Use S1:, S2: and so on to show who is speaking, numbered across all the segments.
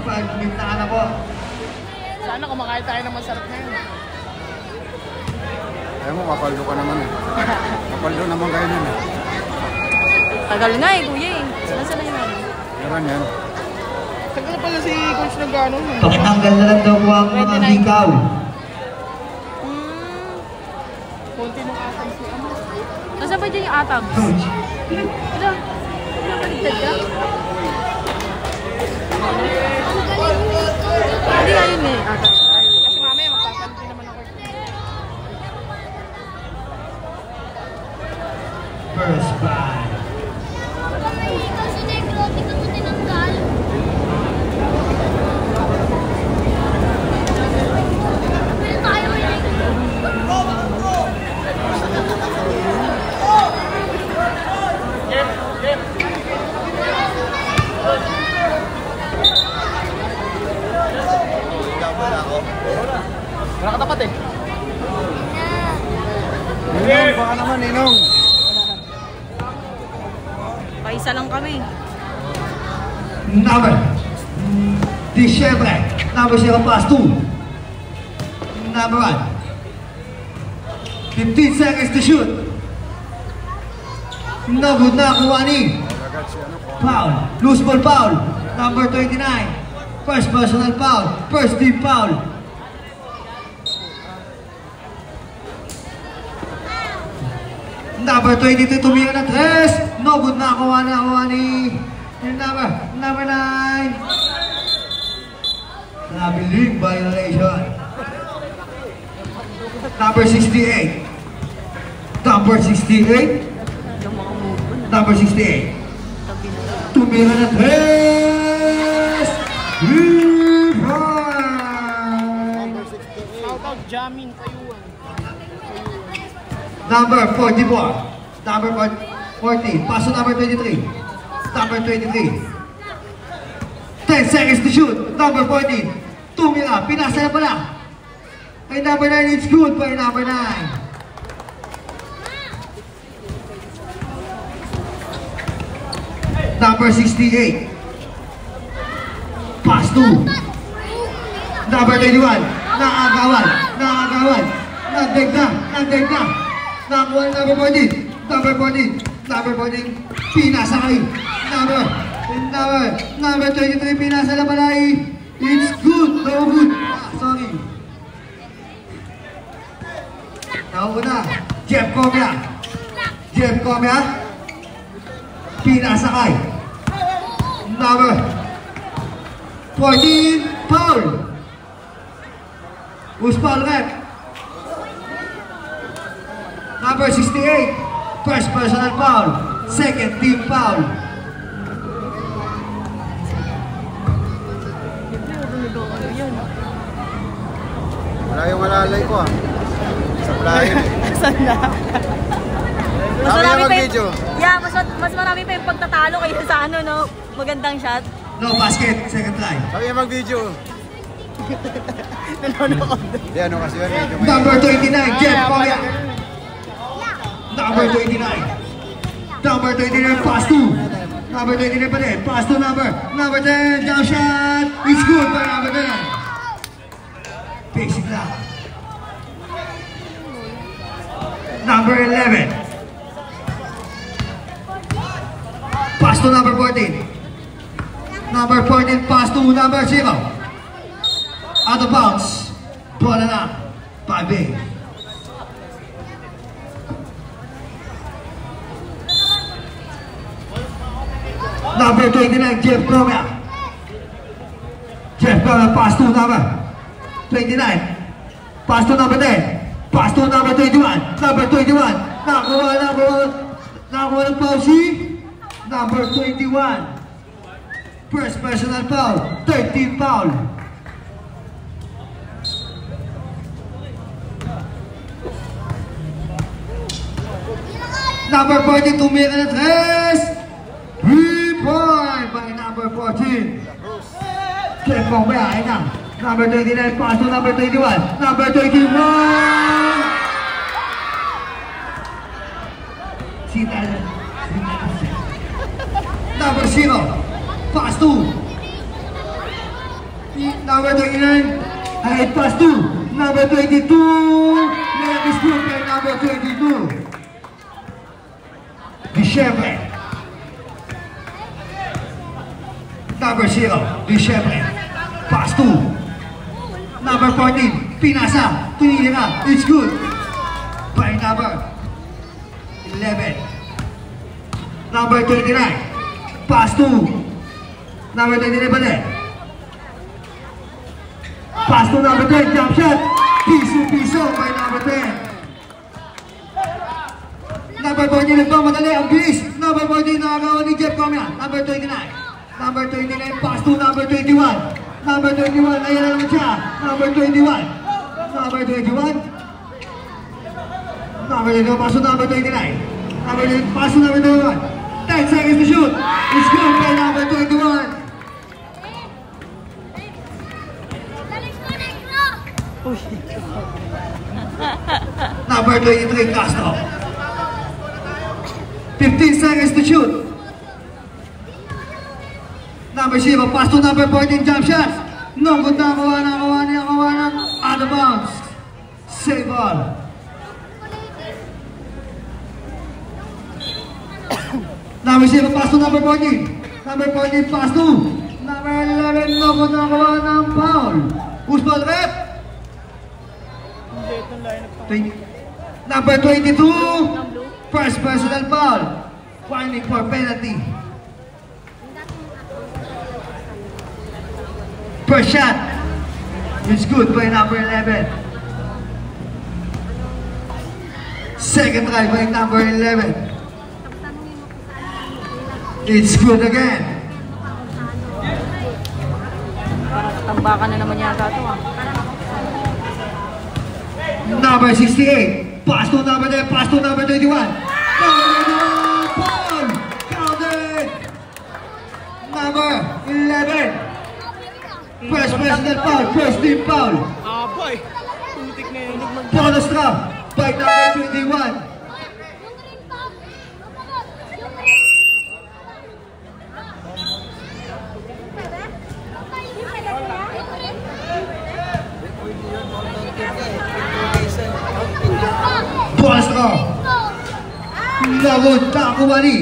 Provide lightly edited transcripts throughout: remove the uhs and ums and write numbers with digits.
S1: 5 minutes na ka na po.
S2: Sana kumakain tayo ng masarap na yun.
S3: Ayaw mo, kapaldo ka naman eh. Kapaldo naman kayo nun eh.
S4: Tagal nga eh, kuya eh. Nasaan na yun ano?
S3: Meron yan.
S2: Tagal pala si Coach na gano'n.
S1: Pakitanggal na lang daw po ang mga hikaw.
S2: Konti ng atam si Ama.
S4: Nasaan ba dyan yung atabs?
S1: Coach.
S4: Ito. Ito baligtad ka? Hindi nga yun eh, atabs.
S2: Kasi mamaya magpapanti naman ako.
S1: First by.
S5: Kasi negro, di ka mo tinanggal. Pero tayo ay
S2: Wala ka tapat eh.
S3: Ninong, baka naman Ninong.
S4: Paisa lang kami.
S1: Number. Disyembre. Number 0 pass 2. Number 1. 15 seconds to shoot. No good na kuha ni. Foul. Loose ball foul. Number 29. First personal foul. First team foul. Number 22 tumira na 3. No good na kuha ni. Number 9. Nabiling violation. Number 68. Number 68. Number 68. Tumira na 3.
S2: Shout-out Jamin Kayuan.
S1: Number 44. Number 40. Paso number 23. Number 23. 10 seconds to shoot. Number 14. Tumira. Pinasa na pala. Ay number 9. It's good by number 9. Number 68. Pass 2. Number 21. Nakagawan. Nagdag na. Nakakuha number 14. Number 14. Pinasa kay. Number 23. Pinasa na pala. It's good. No good. Sorry. Nauna. Jeff Comia. Pinasa kay. Number 14. Foul. Who's foul rep? Number 68. First personal foul. Second team foul.
S3: Wala yung malalay ko ah. Sa plahin.
S4: Saan na? Mas
S3: Kami
S4: marami
S3: na
S4: pa
S3: mag-video.
S4: Yeah, mas marami pa yung pagtatalo kaysa sa ano, no? Magandang shot.
S1: No basket. Second try.
S3: Kami na mag-video.
S2: Nanonood.
S3: Hindi, ano kasi yun. Medyo may...
S1: Number 29. Jeff Comia. Number 29. Number 29. Pass 2. Number 29 pa rin. Pass 2 number 10. Jump shot. It's good by number 10. Basic lang. Number 11. Pass to number 14. Number 14, pass to number 0. Out of bounds. Ball na lang. 5-8. Number 29, Jeff Comia. Pass to number 29. Pass to number 10. Pass to number 21. Number 21. Nakakuha ng foul si number 21. First personal foul. Third team foul. Number 42, tumira na 3. 3-point by number 14. Jeff Comia, ayun na. Number 29, pass to number 21. Number 21. Number 0, pass to Number 29. Ahead pass to number 22. Let is good by number 22. Diciembre. Number 0. Diciembre. Pass to number 14. Pinasa. Tinira. It's good by number 11. Number 29. Pass to number 29 balik. Pass to number 10, jump shot. Piso by number 10. Number 14 nagmamadali, ang bilis. Number 14 nakagawa ni Jeff Comia. Number 29. Number 29, pass to number 21. Number 21, ayan na naman siya. Number 21. Number 21. Number 21, pass to number 29. Number 29, pass to number 21. 10 seconds to shoot. It's good by number 21. Number 23, Castro. 15 seconds to shoot. Number 0, pass to number 14, jump shots. No good na, kawanan. Out of bounds. Save ball. Number 0, pass to number 14. Number 14, pass to number 11, no good na, kawanan. Foul. Who's ball rep? Number 22, first personal foul, finding for penalty. First shot, it's good by number 11. Second try by number 11. It's good again.
S4: Tambakan na naman yata ito ah.
S1: Number 68, pass to number 10, pass to number 21. Number 21, foul, counted. Number 11, first personal foul, first team foul.
S2: Boy. Putik na yun.
S1: Bonus trap by number 21. Bonus trap. Lagot Takumani.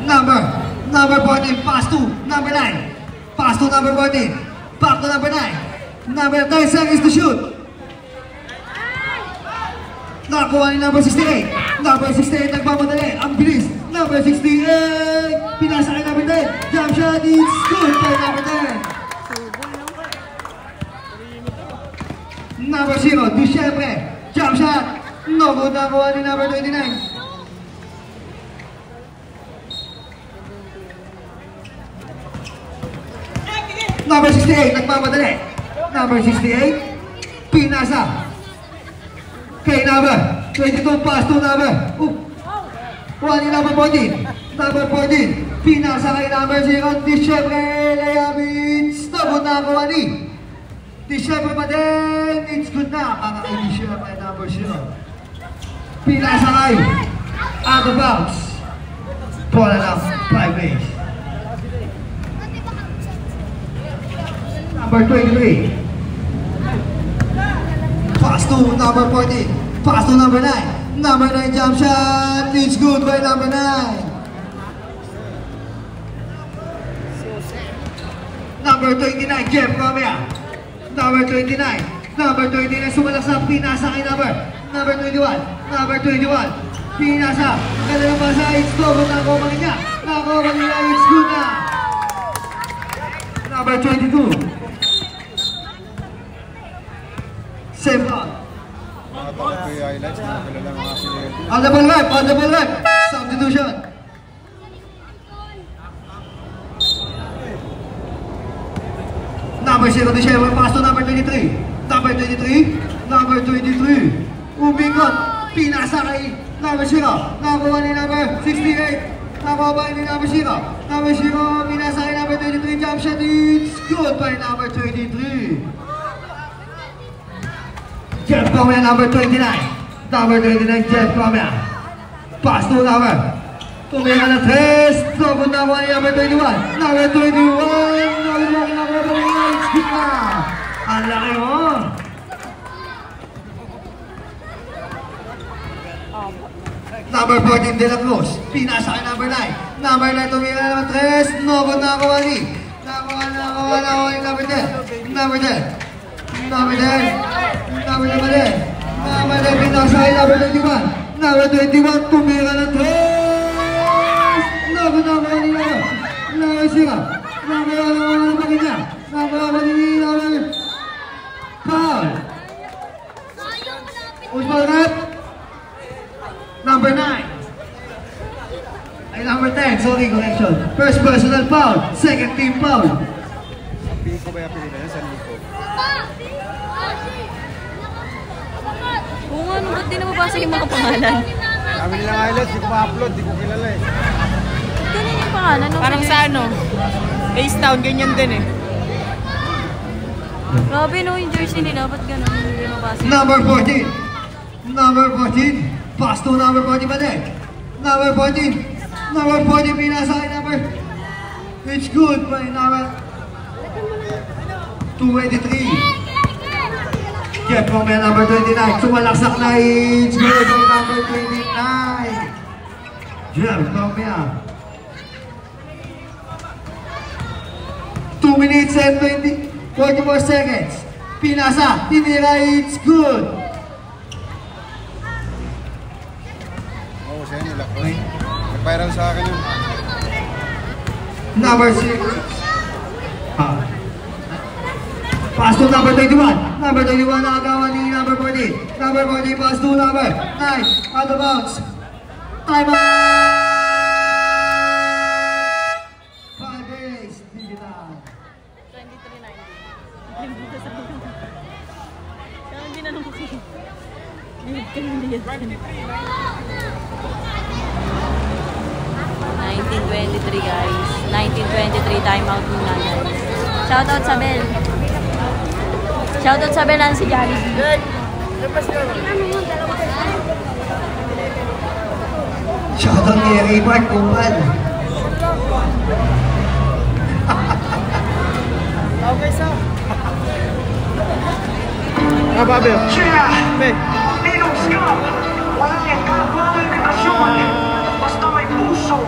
S1: Number 14, pass to number 9. Pass to number 14. Back to number 9. Number 10 seconds to shoot. Nakuha ni number 68. Number 68 nagmamadali. Ang bilis. Number 68. Pinasa kay number 10. Jump shot. It's good by number 10. Number 0, Diciembre. Jump shot. No good nakuha ni number 29. Number 68, nagmamadali. Number 68, pinasa. Kay number 22, pass to number. Kuha ni number 14. Number 14, pinasa kay number 0. Diciembre, layabits. No good nakuha ni Diciembre pa din. It's good na. Para kay Diciembre, number 0. Pinasa kay out of bounds. Ball enough, 5 base. Number 23. Pass to number 14. Pass to number 9. Number 9 jump shot. It's good by number 9. Number 29, Jeff Comia. Number 29. Number 29, sumalaksak. Pinasa kay number 21. Number 21. Pinasa. Ganda ng basa. It's good. Nakuha niya. Nakuha niya. It's good na. Number 22. Same ball. On the ball right. Substitution. Number 0 to Sheva, pass to number 23. Number 23. Umingot. Pinasa kay number 0. Nakuha ni number 68. Nakuha ba ni number 0? Number 0, pinasa kay number 23. Jump shot. It's good by number 23. Jeff Comia, number 29. Number 29, Jeff Comia. Pass to number. Tumira na 3. Sobo 21. Number 21. Ang laki mo. Number 14, De La Cruz. Pinasa kay number 9. Number 9, tumira naman 3. Novo nakakuha ni. Nakakuha ni number 10. Number 10. Number 10. Number 10 mali. Number 10, pinasa kay number 21. Number 21, tumira ng 3. Novo nakakuha ni number. Number 0. Number 1, bakit niya? Number 1, number foul. Usman rep. Number 9. Ay, number 10. Sorry, correction. First personal foul. Second team foul.
S3: Sabihin ko ba yung Pilipinas? Saan ko?
S4: Oo nga, ba't di na mabasa yung mga pangalan?
S3: Kami nilang highlights, di ko ma-upload, di ko kilala eh.
S4: Ganyan yung pangalan. No?
S2: Parang sa ano, Ace Town, ganyan din eh.
S4: Grabe no, yung jersey nila. Ba't gano'n? Hindi mabasa.
S1: Number 14. Number 14. Pass to number 40 ba din? Number 14. Number 40 pinasa kay number. It's good by number 23. Jeff Romeo number 29. Sumalaksak na. It's good by number 29. Jeff Romeo. 2 minutes and 44 seconds. Pinasa. Tinira. It's good.
S3: Siya nila ko. Nag-viral sa akin yun.
S1: Number 6. Pass to number 21. Number 21 nakagawa ni number 40. Number 40 pass to number 9. Out of bounds. Time out! 5 days. Digital.
S4: 1923 guys. 1923 timeout muna guys. Shoutout sa Bel. Shoutout sa Bel si Jollibee.
S1: Shoutout ni Raymart Kuman.
S2: Okay, sa. Babe. Be.
S6: Ninong Scott, walang yakap, walang invitasyon. Basta may puso.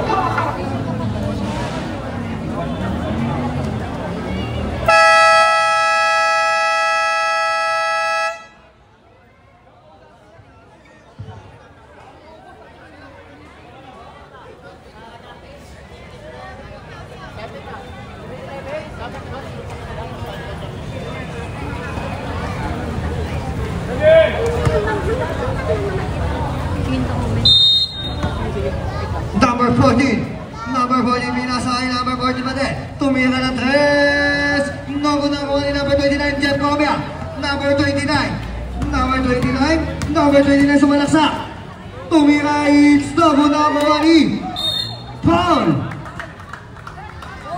S1: Number 14. Number 14 pinasa kay number 40 pa din. Tumira ng 3. Nogo na kuha ni number 29 Jeff Comia. Number 29. Number 29. Number 29 sumalaksak. Tumira. It's Nogo na kuha ni foul.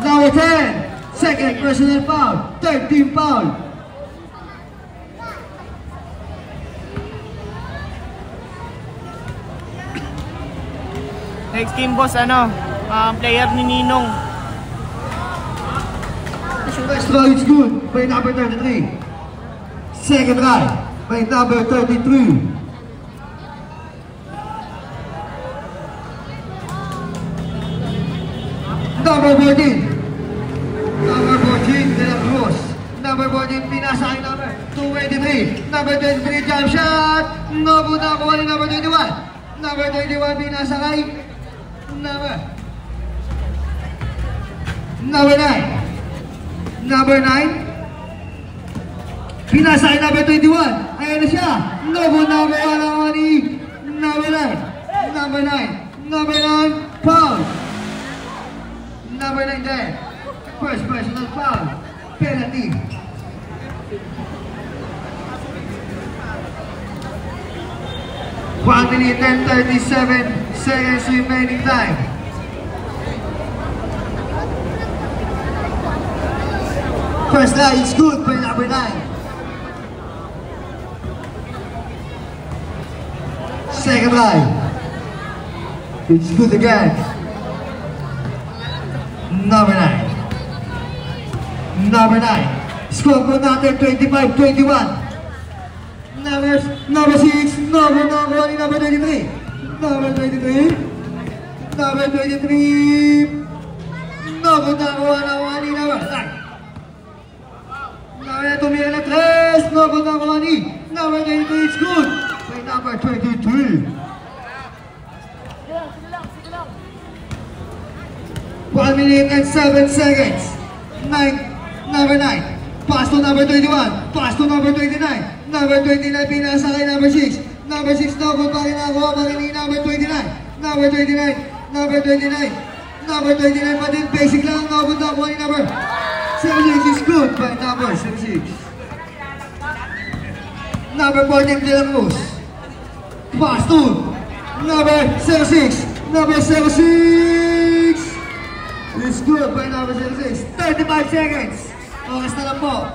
S1: Number 10. Second personal foul. Third team foul.
S2: Next team boss, ano? Player ni Ninong.
S1: First throw is good by number 33. Second try by number 33. Number 14. Number 14, De La Cruz. Number 14, pinasa kay number 23. Number 23, jump shot. Nobo na kuha ni number 21. Number 21, pinasa kay number 9. Number 9. Pinasa kay number 21. Ayan na siya. Nobo na kuha na kuha ni number 9. Number 9. Number 9, foul. Number 9 there. First personal foul. Penalty. One minute and 37 seconds remaining time. First try is good by number 9. Second try. It's good again. Number 9. Number 9. Score po natin 25-21. Number 6. Number 23. Number 23. Number 23. Number 9. Number tumira na 3. Number 23. It's good. By number 23. 1 minute and 7 seconds. Number 9. Pass to number 21. Pass to number 29. Number 29 pinasa kay number 6. Number 6 double pa rin ako pa rin ni number 29. Number 29. Number 29. Number 29 pa din. Basic lang. Double ni number 76 is good by number 76. Number 14 De La Cruz. Pass to number 76. Number 76 is good by number 76. 35 seconds. Oras na lang po.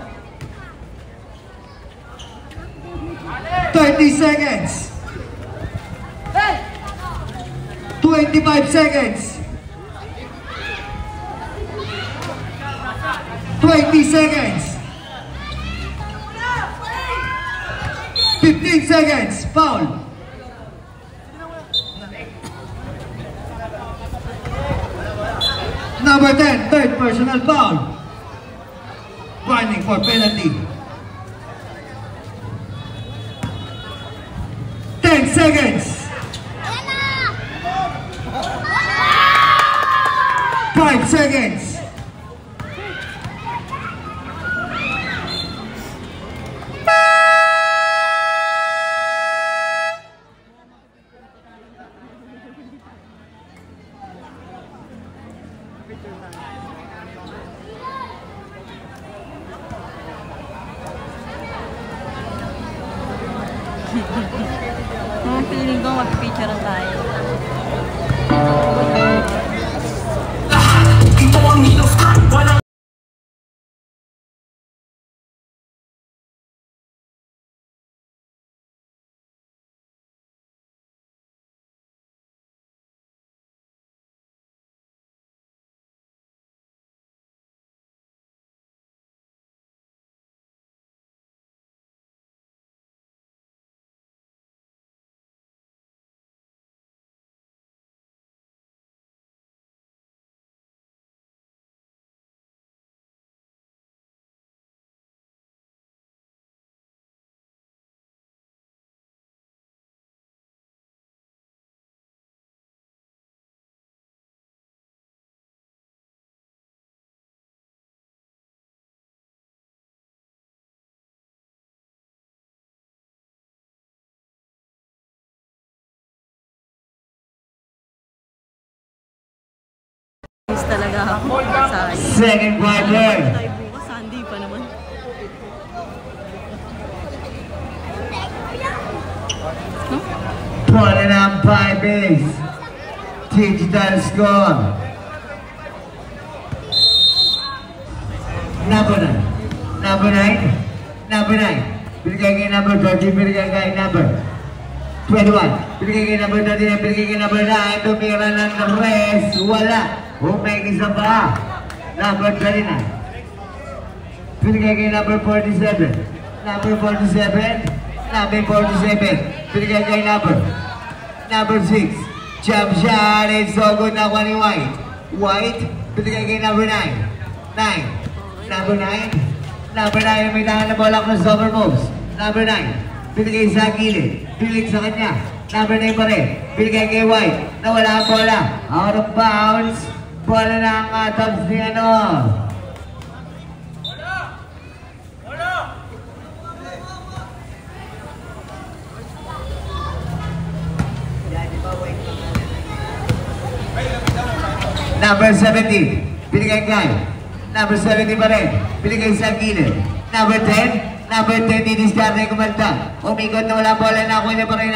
S1: 30 seconds. 25 seconds. 20 seconds. 15 seconds. Foul. Number 10, third personal foul. Warning for penalty. 10 seconds. 5 seconds.
S4: Feeling ko mag-picture tayo.
S6: Ito ang Ninos Cut. Walang
S4: Talaga ako sa akin.
S1: Second quarter.
S4: Tayo bukas, Sunday pa naman.
S1: Pulling on 5 base. Digital score. Number 9. Number 9. Number 9. Binigay kay number 30. Binigay kay number 21. Binigay kay number 39. Binigay kay number 9. Tumira ng rest. Wala. Umay isa pa. Number 39. Binigay kay number 47. Number 47. Number 47. Binigay kay number 6. Jump shot. It's so good na ni White. White. Binigay kay number 9. 9. Number 9. Number 9. May tahan na bola ng summer moves. Number 9. Binigay sa gilid. Binigay sa kanya. Number 9 pa rin. Binigay kay White. Nawala ang bola. Out of bounds. Bola ng tops ni ano. Number 70. Binigay kay. Number 70 pa rin. Binigay sa gilid. Number 10. Number 10 didiskarte kumalta. Umikot na wala bola na ako na pa rin.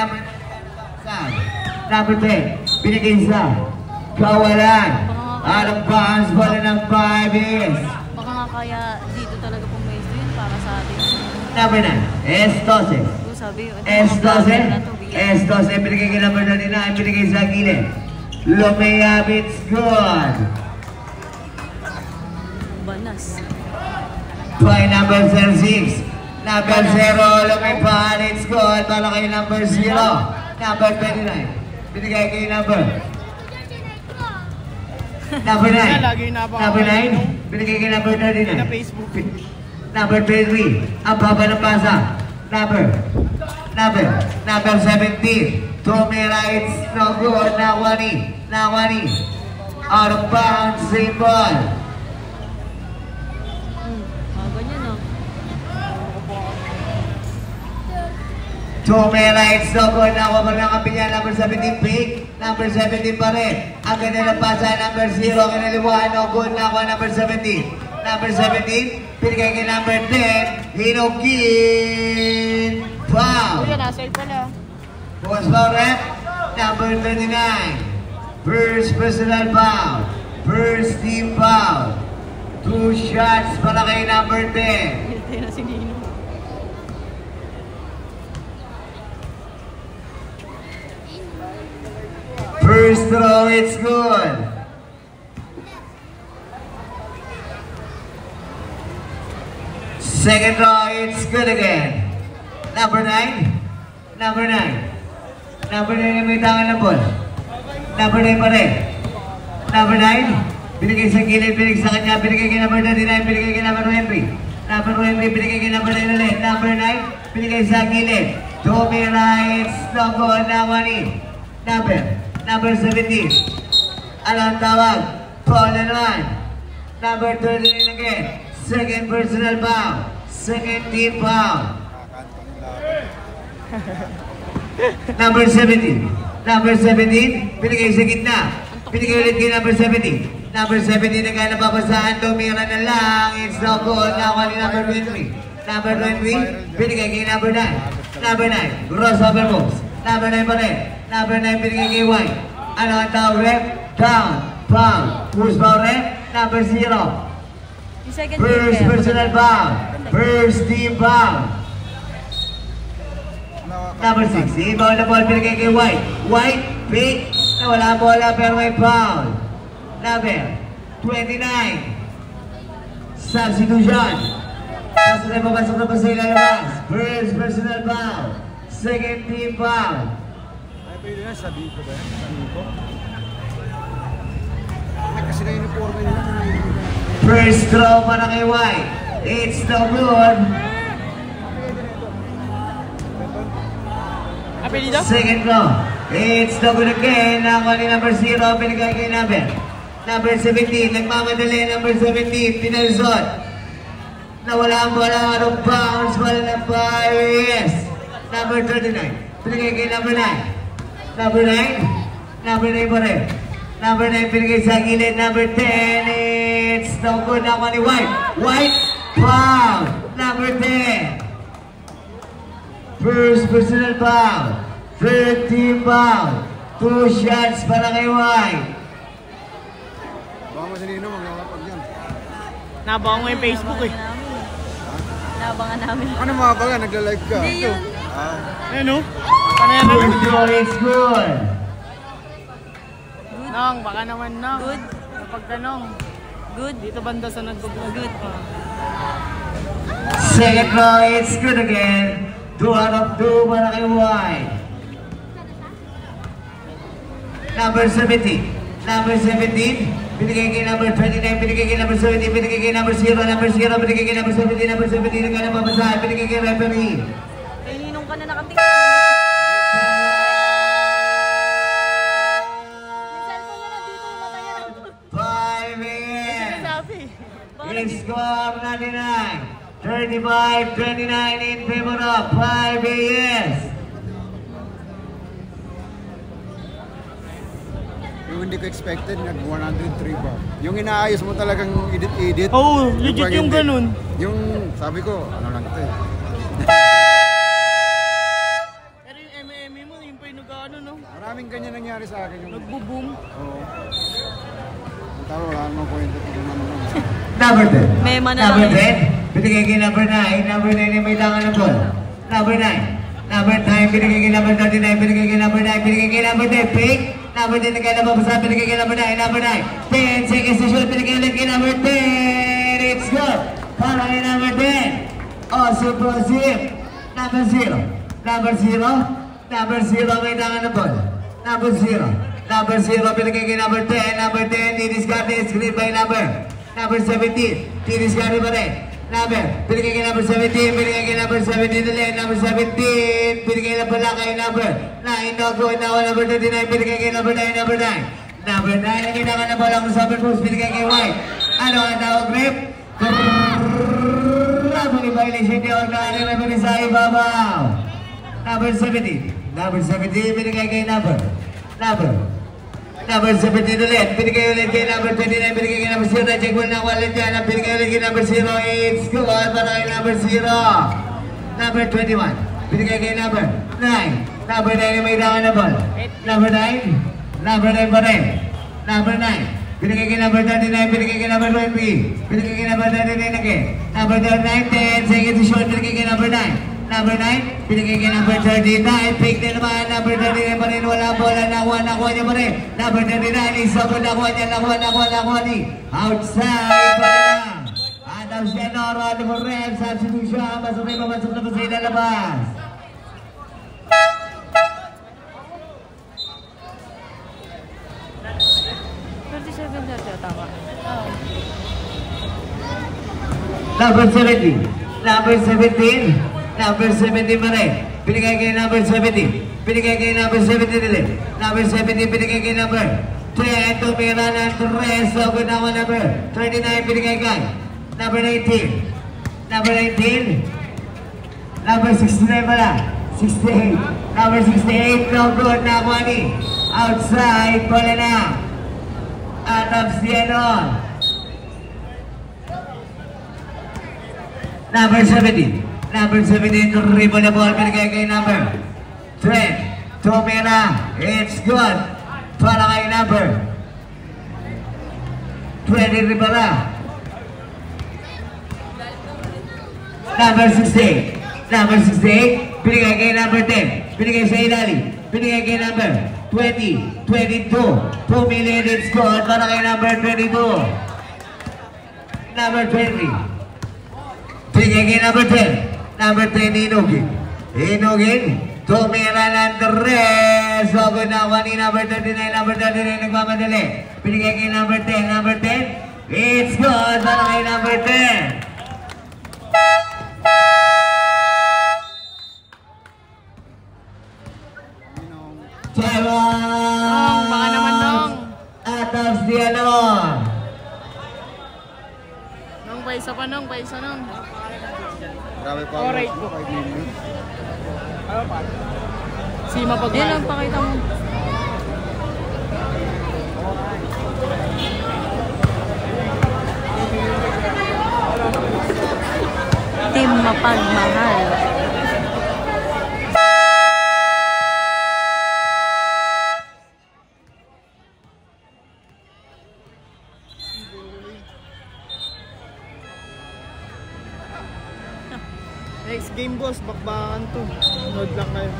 S1: Number 10. Binigay sa kawalan. Out of bounds, bola ng 5 years.
S4: Baka nga kaya dito talaga pumesto yun para sa atin.
S1: Number 9, S12. S12, S12, binigay kay number 39, binigay sa gilid. Lumeyab, it's good.
S4: 06.
S1: By number 06. Number 0, lumipan, it's good. Para kay number 0. Number 29. Binigay kay number. Number 9. Number 9. Binigay kay number 39.
S2: Na Facebook.
S1: Number 23. Ang baba ng pasa. Number 17. Tumira, it's no good. Nawani. Out of bounds, same ball.
S4: Ganyan no.
S1: Tumira, it's no good. Nakuha pa rin ang kapinya. Number 17, fake. Number 17 pa rin. Ang ganda ng pasa. Number 0. Kinaliwaan, no good. Nakuha number 17. Number 17. Pinigay kay number 10. Hinokin. Foul.
S2: Kuya, nasa pala.
S1: Bukas foul rep. Number 39. First personal foul. First team foul. 2 shots para kay number 10.
S4: Hindi na si Ninong.
S1: First throw, it's good. Second throw, it's good again. Number 9. Number 9 yung may tangan ng ball. Number 9 pa rin. Number 9, binigay sa gilid, binigay sa kanya, binigay kay number 39, binigay kay number 20. Number 20, binigay kay number 9 ulit. Number 9, binigay sa gilid. Tumira, it's no good. Nawani. Number 17. Ano ang tawag? Foul na naman. Number 39 again. Second personal foul. Second team foul. Number 17. Number 17, binigay sa gitna. Binigay ulit kay number 17. Number 17 na kaya napapasahan, tumira na lang. It's no good. Nakuha ni number 23. Number 23, binigay kay number 9. Number 9, crossover moves. Number 9 pa rin. Number 9, binigay kay White. Ano ang tawag rep? Down. Foul. Who's foul rep? Number 0.
S4: Yung second
S1: First personal foul. First team foul. Number 6, ibaw na ball, binigay kay White. White, pick, nawala ang bola pero may foul. Number 29, substitution. Kaso na papasok na pa sa ilalabas. First personal foul. Second team foul.
S3: Ay, pwede na, sabihin ko ba yan? Sabihin ko? Ay, kasi na uniforme nila.
S1: First throw para kay White. It's no good.
S2: Apelido?
S1: Second throw. It's no good again. Nakuha ni number 0. Binigay kay number 17. Nagmamadali number 17. Pinalsot. Nawala ang bola. Out of bounds. Wala na pa. Yes. Number 39. Binigay kay number 9. Number 9. Number 9 pa rin. Number 9 binigay sa gilid. Number 10. It's no good. Nakuha ni White. White. Foul. Number 10. First personal foul. Third team foul. 2 shots para kay White.
S3: Baka mo sa Nino, maglalapag yan.
S2: Nabango yung Facebook eh.
S4: Nabangan namin.
S3: Ano mga kaya, nagla-live ka?
S4: Hindi yun.
S2: Ano? Ano yan?
S1: First throw is good.
S2: Nong, baka naman Nong.
S4: Good.
S2: Kapag tanong,
S4: Good.
S2: dito banda sa nagbablog.
S4: Good.
S1: Second throw, it's good again. 2 out of 2 para kay White. Number 17. Number 17. Binigay kay number 29. Binigay kay number 17. Binigay kay number 0. Number 0. Binigay kay number 17. Number 17. Nagkala mabasahan. Binigay kay referee.
S4: Kay Ninong ka na nakatingin. Yung cellphone na nandito, yung mata niya nandito.
S1: 5 a.m.
S2: Sabi.
S1: Score 99. 35-29 in favor of 5 AS.
S3: Yung hindi ko expected, nag-103 ba? Yung inaayos mo talagang edit-edit.
S2: Oo, legit yung ganun.
S3: Yung, sabi ko, ano lang ito eh.
S2: Pero yung MMA mo, yung pa yung nag-ano, no?
S3: Maraming ganyan nangyari sa akin. Yung,
S2: Nagbo-boom.
S3: oo. Taro, wala namang kwento kung ano lang.
S1: Number 10.
S4: Mema na
S1: Number
S4: lang.
S1: 10. Binigay kay number 9. Number 9 yung may tangan ng ball. Number 9. Number 9. Binigay kay number 39. Binigay kay number 9. Binigay kay number 10. Pick. Number 10 na kaya nababasa. Binigay kay number 9. Number 9. 10 seconds to shoot. Binigay ulit kay number 10. It's It's good. Para kay number 10. Awesome, proceed. Number 0. Number 0. Number 0 may tangan na ball. Number 0. Number 0 pinagay kay number 10. Number 10, didiscarded. Screen by number 17. Didiscarded pa rin. Number, pinagay kay number 17. Pinagay kay number 17 ulit. Number 17. Pinagay na pala kay number 9. No good. Now number 39. Pinagay kay number 9. Number 9. Number 9. Ang tangan na ball ang super post. Pinagay kay White. Ano ang tawag, grip? Rabuli violation niya. Huwag na referee sa ibabaw. Number 17. Number 17, binigay kay number 17 ulit. Binigay ulit kay number 29. Binigay kay number 0. Check mo na wallet dyan. Binigay ulit kay number 0. It's good para kay number 0. Number 21. Binigay kay number 9. Number 9 may dakan na ball. Number 9. Number 9 pa rin. Number 9. Binigay kay number 39. Binigay kay number 20. Binigay kay number 39 again. Number 39. 10 seconds to shoot. Binigay kay number 9. Number 9, pinigay kay number 39, pick din naman, number 39 pa rin, wala bola, nakuha niya pa rin, number 39, isabot, nakuha ni, outside pa rin na, Adam Sianoro, number 9, substitution, masukay na pa sa ilalabas. Number 17, Number 17 pa rin. Binigay kay number 17. Binigay kay number 17 ulit. Number 17 binigay kay number 10. Tumira ng 3. So good na number 39 binigay kay number 19. Number 19. Number 69 pala. 68. Number 68. No good na ni. Outside pala na. Adam Sianon. Number 17. Number 17, dribble na ball, binigay kay number 10. Tumira, it's good. Para kay number 20, Ribala. Number 68. Number 68, binigay kay number 10. Binigay sa Ilali. Binigay kay number 20, 22. 2 million, it's good. Para kay number 22. Number 20. Binigay kay number 10. Number 10, Inugin. Tumira ng 3. So good na ako ni number 39. Number 39 nagmamadali. Binigay kay number 10. Number 10. It's good para kay number 10. Chabang!
S2: Baka naman nong.
S1: Atas dia nong.
S2: Nong, paisa pa nong.
S3: Grabe pa.
S2: Alright po. Si mapagmahal.
S4: Yan lang, pakita mo. Team Mapagmahal.
S2: Next game boss, bakbakan to. Nood lang kayo.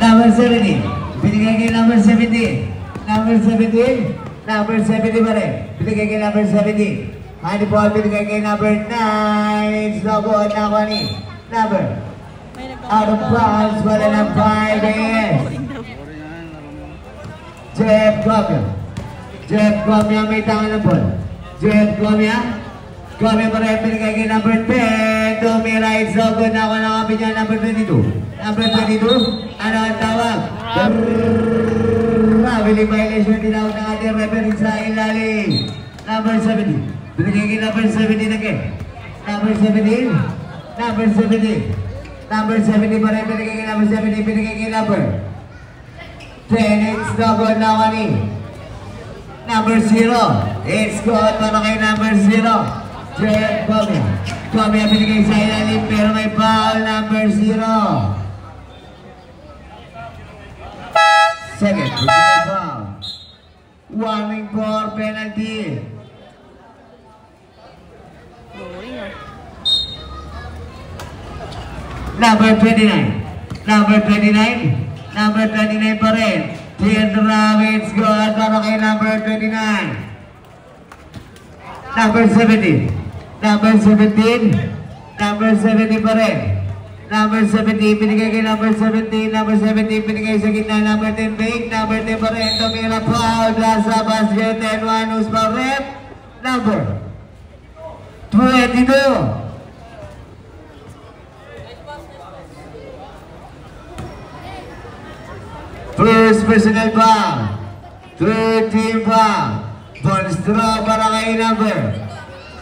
S1: Number 17. Binigay kay number 17. Number 17. Number 17 pa rin. Binigay kay number 17. Money ball, binigay kay number 9. It's no good na ako ni number. Out of bounds, wala ng 5 AS. Jeff Gomya may tangan ng ball. Jeff Gomya pa rin, binigay kay number 10. Tumira, it's no good na ako ng kapit niya, number 22. Number 22, ano ang tawag? Mabili violation din ako ng ating referee sa ilalim. Number 17. Binigay kay number 17 again. Number 17. Number 17 pa rin, binigay kay number 17. Binigay kay number 10. It's no good na ako ni number 0. It's good para kay number 0. Jeff Gomya binigay sa ilalim pero may foul, number 0. Second, foul. Warning for penalty. Number 29. Number 29 pa rin. Teardrop, it's good para kay number 29. Number 17. Number 17. Number 17 pa rin. Number 17, binigay kay number 17. Number 17, binigay sa gitna. Number 10, fake. Number 10 pa rin. Tumira foul. Lasa basket. 10-1. Who's pa rep? Number 22. First personal foul. Third team foul. Bonus draw para kay number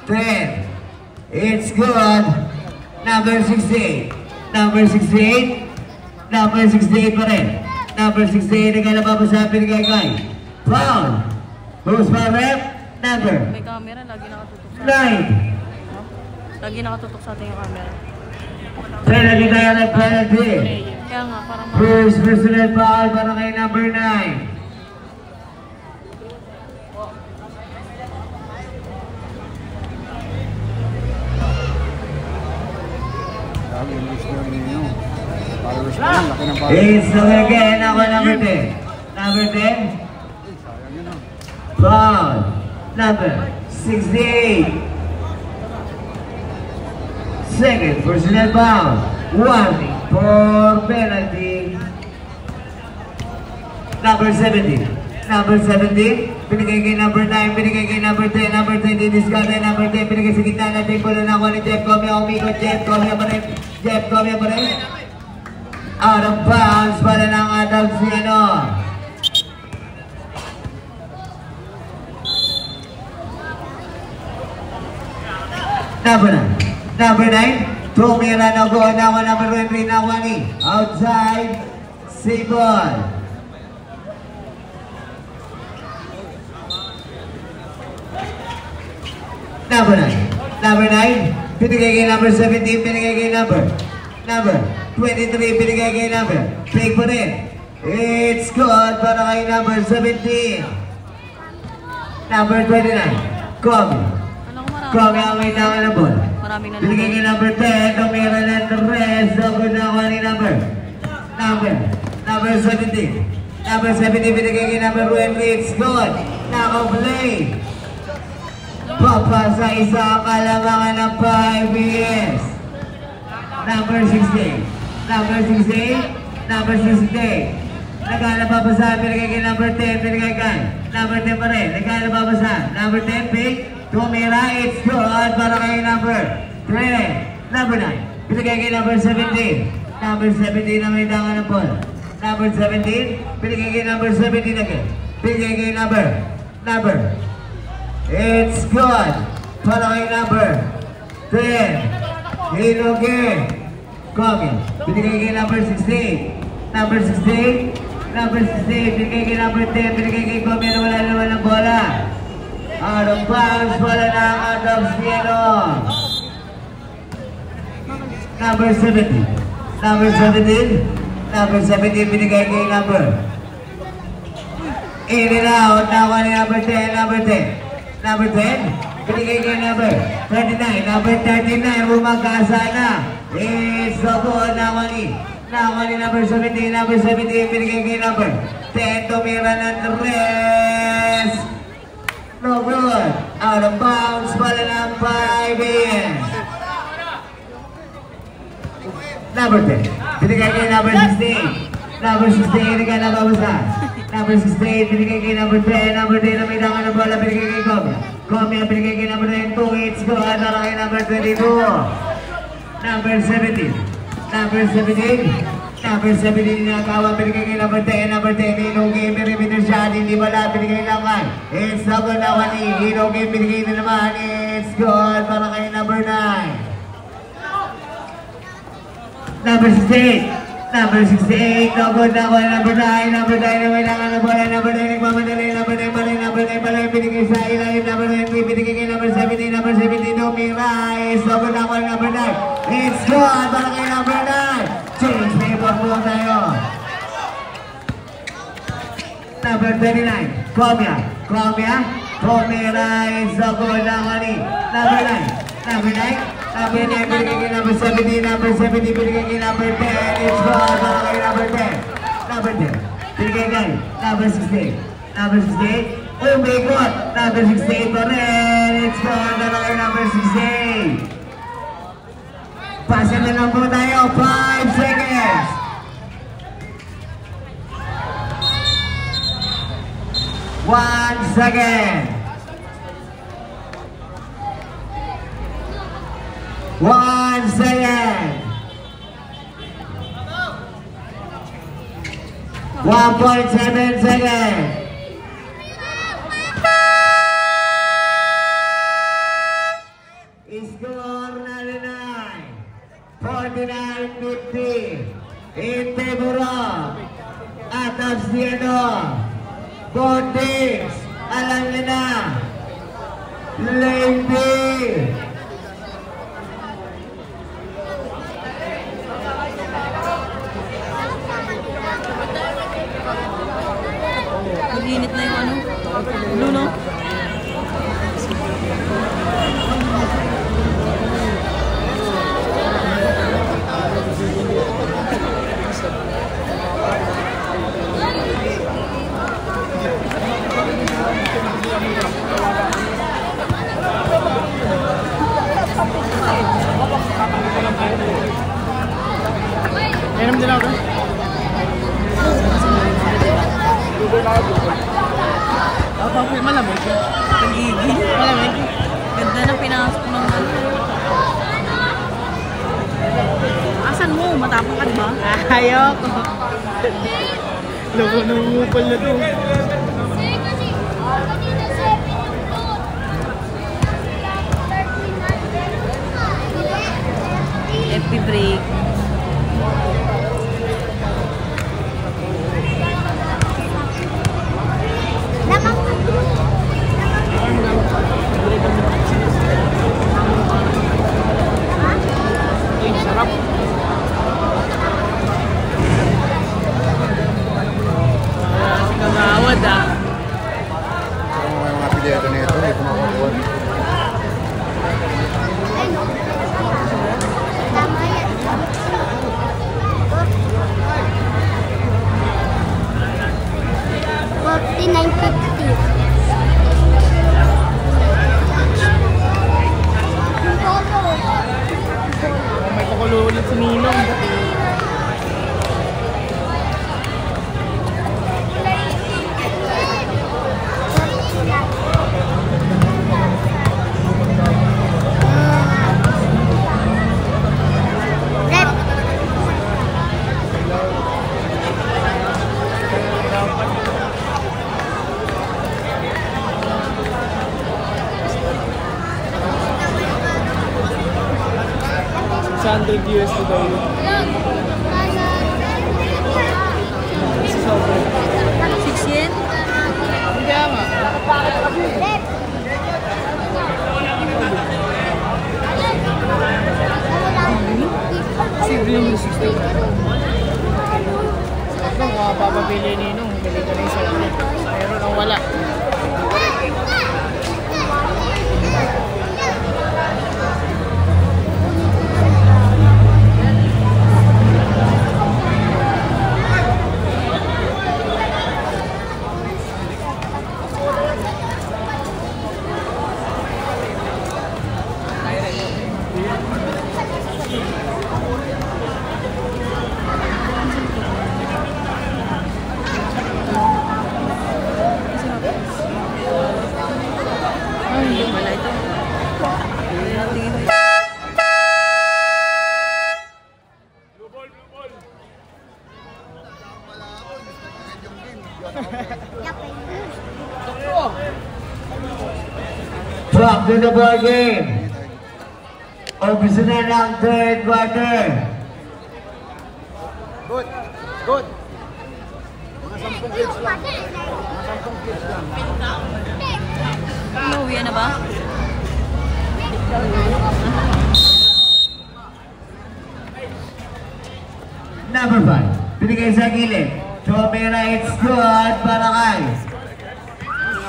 S1: 10. It's good. Number 68. Number 68. Number 68 pa rin. Number 68 nagkalababa binigay kay foul. Who's pa rep? Number
S4: May camera, lagi nakatutok sa
S1: 9.
S4: Lagi nakatutok sa ating yung camera.
S1: Penalty tayo ng penalty.
S4: Kaya nga, parang
S1: First personal foul para kay number 9.
S3: Dami yung miss nyo ninyo. Followers pa lang, laki ng followers.
S1: It's again ako number 10. Number 10.
S3: Sayang yun ah.
S1: Foul. Number 68. Second personal foul. Warning for penalty. Number 17. Number 17. Binigay kay number 9. Binigay kay number 10. Number 10. Didiscard number 10. Binigay sa gitna natin. Pula na ako ni Jeff Comia. Umikot. Jeff Comia pa rin. Jeff Comia pa rin. Out of bounds. Pala ng Adams si ano. Number 9. Number 9. Tumira na go na ako number 23 na Wani. Outside. Save ball. Number 9. Number 9. Binigay kay number 17. Binigay kay number 23. Binigay kay number. Take pa rin. It's good para kay number 17. Number 29. Kobe. Kobe ang may tangan na ball.
S4: maraming na
S1: Binigay kay number 10. Tumira na the rest. So good na ako ni number 17. Number 17. Binigay kay number 20. It's good. Naka-play. Papasa isa kalamangan ng 5 years. Number 16. Number 16. Number 16. Nagkala papasa. Binigay kay number 10. Binigay kay number 10 pa rin. Nagkala papasa. Number 10. Pick. Tumira. It's good. Para kay number 3. Number 9. Binigay kay number 17. Number 17 na may tangan ng ball. Number 17. Binigay kay number 17 again. Binigay kay number. It's good. Para kay number 10. Hiloge. Kobe. Binigay kay number 16. Number 16. Number 16. Binigay kay number 10. Binigay kay Kobe na wala naman ng bola. Out of bounds. Wala na ang Adams Piero. Number 17. Number 17. Number 17. Binigay kay number. In and out. Nakuha ni number 10. Number 10. Number 10, binigay kay number 39. Number 39, bumagkasa na. It's so good. Nakuha ni number 17. Number 17, binigay kay number 10. Tumira ng rest. No good. Out of bounds. Pala ng 5 years. Number 10, binigay kay number 16. Number 16, binigay na babasan. Number 16, binigay kay number 10. Number 10 na may tangan ng bola, binigay kay Kobe. Kobe ang binigay kay number 9. 2 hits go. Para kay number 22. Number 17. Number 17. Number 17 nakawa, binigay kay number 10. Number 10, Hino Game. Perimeter shot, hindi wala, binigay naman. It's so good na Wani. Hino Game, binigay na naman. It's good para kay number 9. Number 16. Number 68, no good na ako. Number 9, number 9 na may langan na bola. Number 9, nagmamadali. Number 9 pa rin, number 9 pa rin. Binigay sa ilalim. Number 9, binigay kay number 17. Number 17, Tumira. It's no good na ako. Number 9. It's good para kay number 9. Change paper po tayo. Number 29, Komia. Tumira. It's no good na ako ni number 9. Number 9. Number 9, binigay kay number 17. Number 17, binigay kay number 10. It's good para kay number 10. Number 10, binigay kay number 16. Number 16, umikot. Number 16 pa rin. It's good para kay number 16. lang po tayo. 5 seconds. 1 second. 1 second. 1.7 seconds. Score 99. 49-50. In favor of Ataciano. Bondings. Alam niyo na. Lady.
S4: Naginit na yung ano? Blue, no?
S2: Meron din ako. Malamig siya.
S4: Pagigil.
S2: Malamig.
S4: Ganda na pinasok ng ano. Asan mo? Matapang ka diba?
S2: Ayoko. Loko nung upal na to.
S5: Kasi, kanina 7 yung doon.
S4: FP break.
S2: Sarap. Kagawad ah.
S3: Pero may mga pilyado na ito, hindi ko makakuha.
S5: Tama yan. 49.50.
S2: May pakulo ulit si Ninong. $100 daw yun. Sa sobrang.
S4: 6 yen?
S2: Kaya nga. Kasi yung 60. Kung papapili Ninong, bili ka na yung sobrang. Meron ang wala.
S4: Wala ito. Tingin mo.
S1: Back to the ball game. Umpisa na ng third quarter.
S3: Good. Good. Mga 10 kids lang. Mga 10 kids lang.
S4: Umuwi na ba?
S1: Number 5. Binigay sa gilid. Tomira, it's good para kay.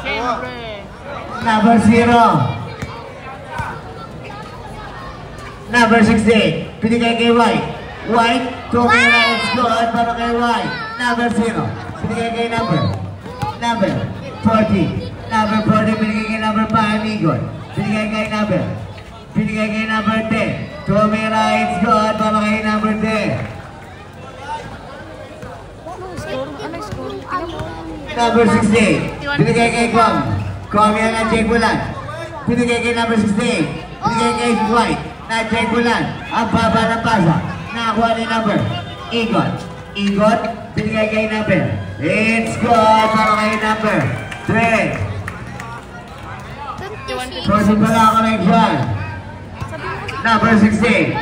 S2: Siyempre.
S1: Number 0. Number 16. Binigay kay White. White, Tomira, it's good para kay White. Number 0. Binigay kay number 40. Number 40, binigay kay number 5, Igon. Binigay kay number binigay kay number 10. Tumira, it's good para kay number 10.
S4: Ano score? Tingnan mo.
S1: Number 68, binigay kay Kwam. Kwam yan ang Jake Bulan. Binigay kay number 68, binigay kay White na Jake Bulan. Ang baba ng pasa, nakakuha ni number Igot. Igot, binigay kay number. It's good para kay number 3. Person pala connection. Number 68,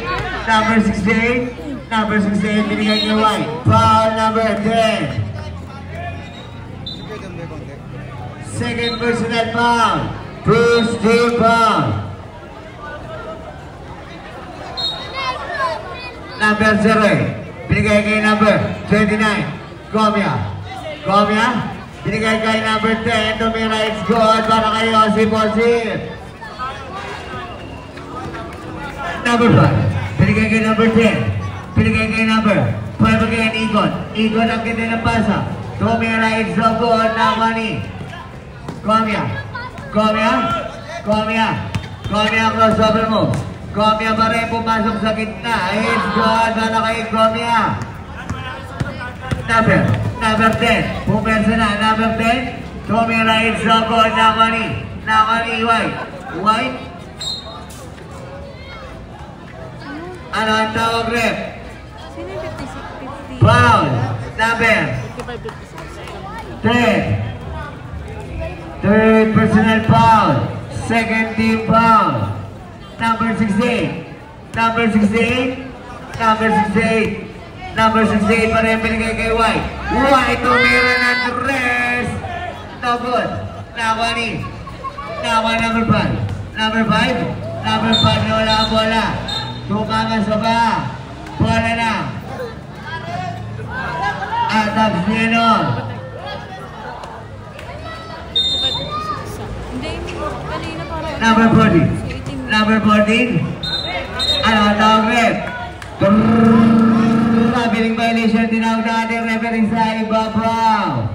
S1: number 68, number 68, binigay kay White. Foul number 10. Second personal foul. First team foul. Number 0. Binigay kay number 29. Gomia. Gomia. Binigay kay number 10. Tumira, it's good para kay Osip Osip. Number 5. Binigay kay number 10. Binigay kay number 5 again, Igon. Igon ang ganda ng pasa. Tumira, it's so good na money. Gomia. Gomia. Gomia. Gomia, crossover mo. Gomia pa rin pumasok sa gitna. It's good para kay Gomia. Number 10. Pumersa na. Number 10. Tumira, it's so good na money. Na money, White. White. Ano ang tawag, rep?
S4: Sino yung 56? 50?
S1: Foul. Number 10. Third personal foul. Second team foul. Number 68. Number 68. Number 68. Number 68 pa rin binigay kay White. White tumira ng tres. No good. Nakuha ni. Nakuha number 5. Number 5. Number 5 na wala ang bola. Tumama sa ba. Bola na. Attack Zenon.
S4: Hindi, kanina parang...
S1: Number 14. Number 14. Ano ang tawag rep? Mabiling violation. Tinawag na ating referee sa ibabaw.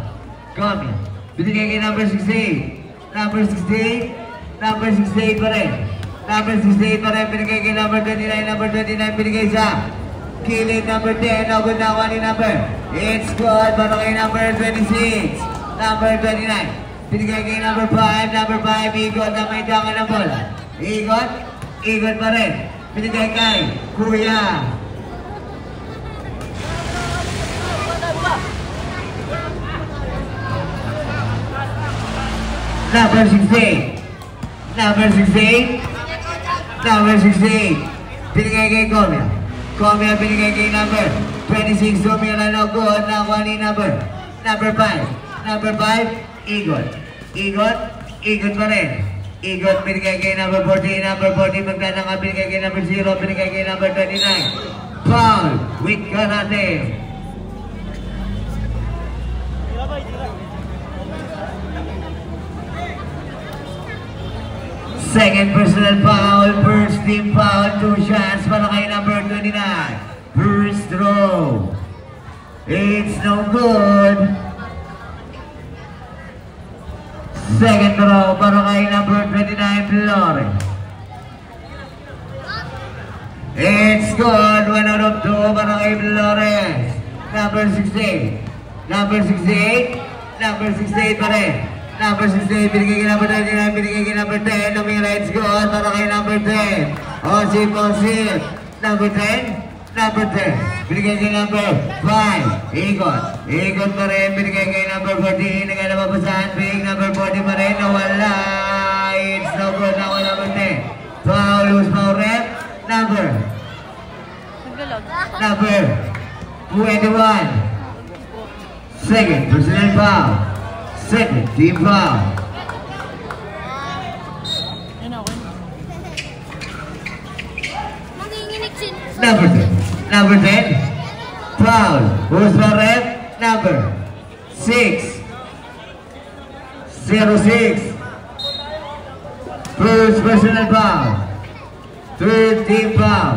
S1: Gomia. Binigay kay number 68. Number 68. Number 68 pa rin. Number 68 pa rin. Binigay kay number 29. Number 29 binigay sa kilid number 10. Nagod na ako ni number. It's good para kay number 26. Number 29. Binigay kay number 5. Number 5. Igot na may dama ng bola. Igot. Igot pa rin. Binigay kay Kuya. Number 68. Number 68. Number 68. Binigay kay Gomia. Gomia binigay kay number 26. Tumira na good. Nakuha ni number 5. Number 5. Igot. Igot. Igot pa rin. Igot binigay kay number 14. Number 14 magtanang binigay kay number 0. Binigay kay number 29. Foul with karate. Second personal foul, first team foul, 2 shots para kay number 29. First throw. It's no good. Second throw para kay number 29, Flores. It's good, 1 out of 2 para kay Flores. Number 68. Number 68. Number 68 pa rin. Number 68, binigay kay number 29, binigay kay number 10. Tumira, it's good para kay number 10. Osip, Osip. Number 10. Number 10. Binigay kay number 5. Igot. Igot pa rin. Binigay kay number 14. Nagalababasahan. Big number 40 pa rin. Nawala. It's no good. Nawala number 10. Foul. Lose foul rep. Number. Number 21. Second personal foul. Second team foul. Number 10. Number 10. Foul. Who's the ref? Number 6. 06. First personal foul. Third team foul.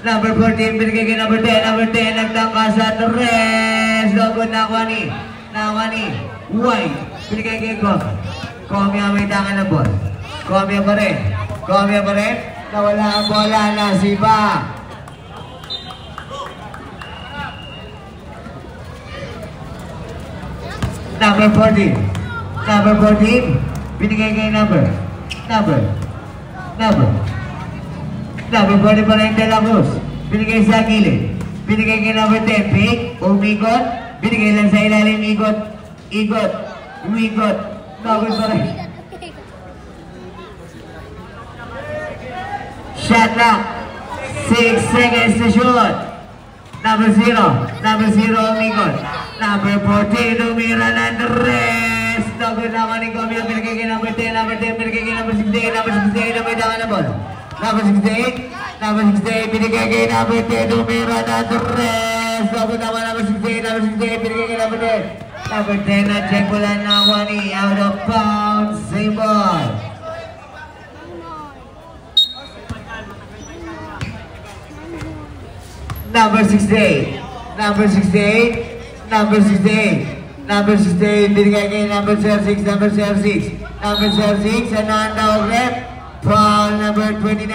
S1: Number 14. Binigay kay number 10. Number 10. Nagtangka sa tres. Logod na Kwani. White. Binigay kay Gomia. Gomia may tangan ng ball. Gomia pa rin. Gomia pa rin. Nawala ang bola na si Ba. Number 14. Number 14. Binigay kay number 40 pa rin De La Cruz. Binigay sa gilid. Binigay kay number 10. Pick. Umikot. Binigay lang sa ilalim. Ikot. Umikot. Number pa rin. Shot clock. 6 seconds to shoot. Number 0. Number 0 umikot. Number 14 umira ng Andres. Number naman ni Gomia. Binigay kay number 10. Number 10 binigay kay number 68. Number 68 na may daka na ball. Number 68. Number 68 binigay kay number 10. Umira ng Andres. Number naman number 68. Number 68 binigay kay number 10. Number 10 na check wala na Wani. Out of bounds. Same ball. Number 68. Number 68. Number 68. Number 68. Binigay kay number 06. Number 06. Number 06. Ananda ulit. Foul number 29.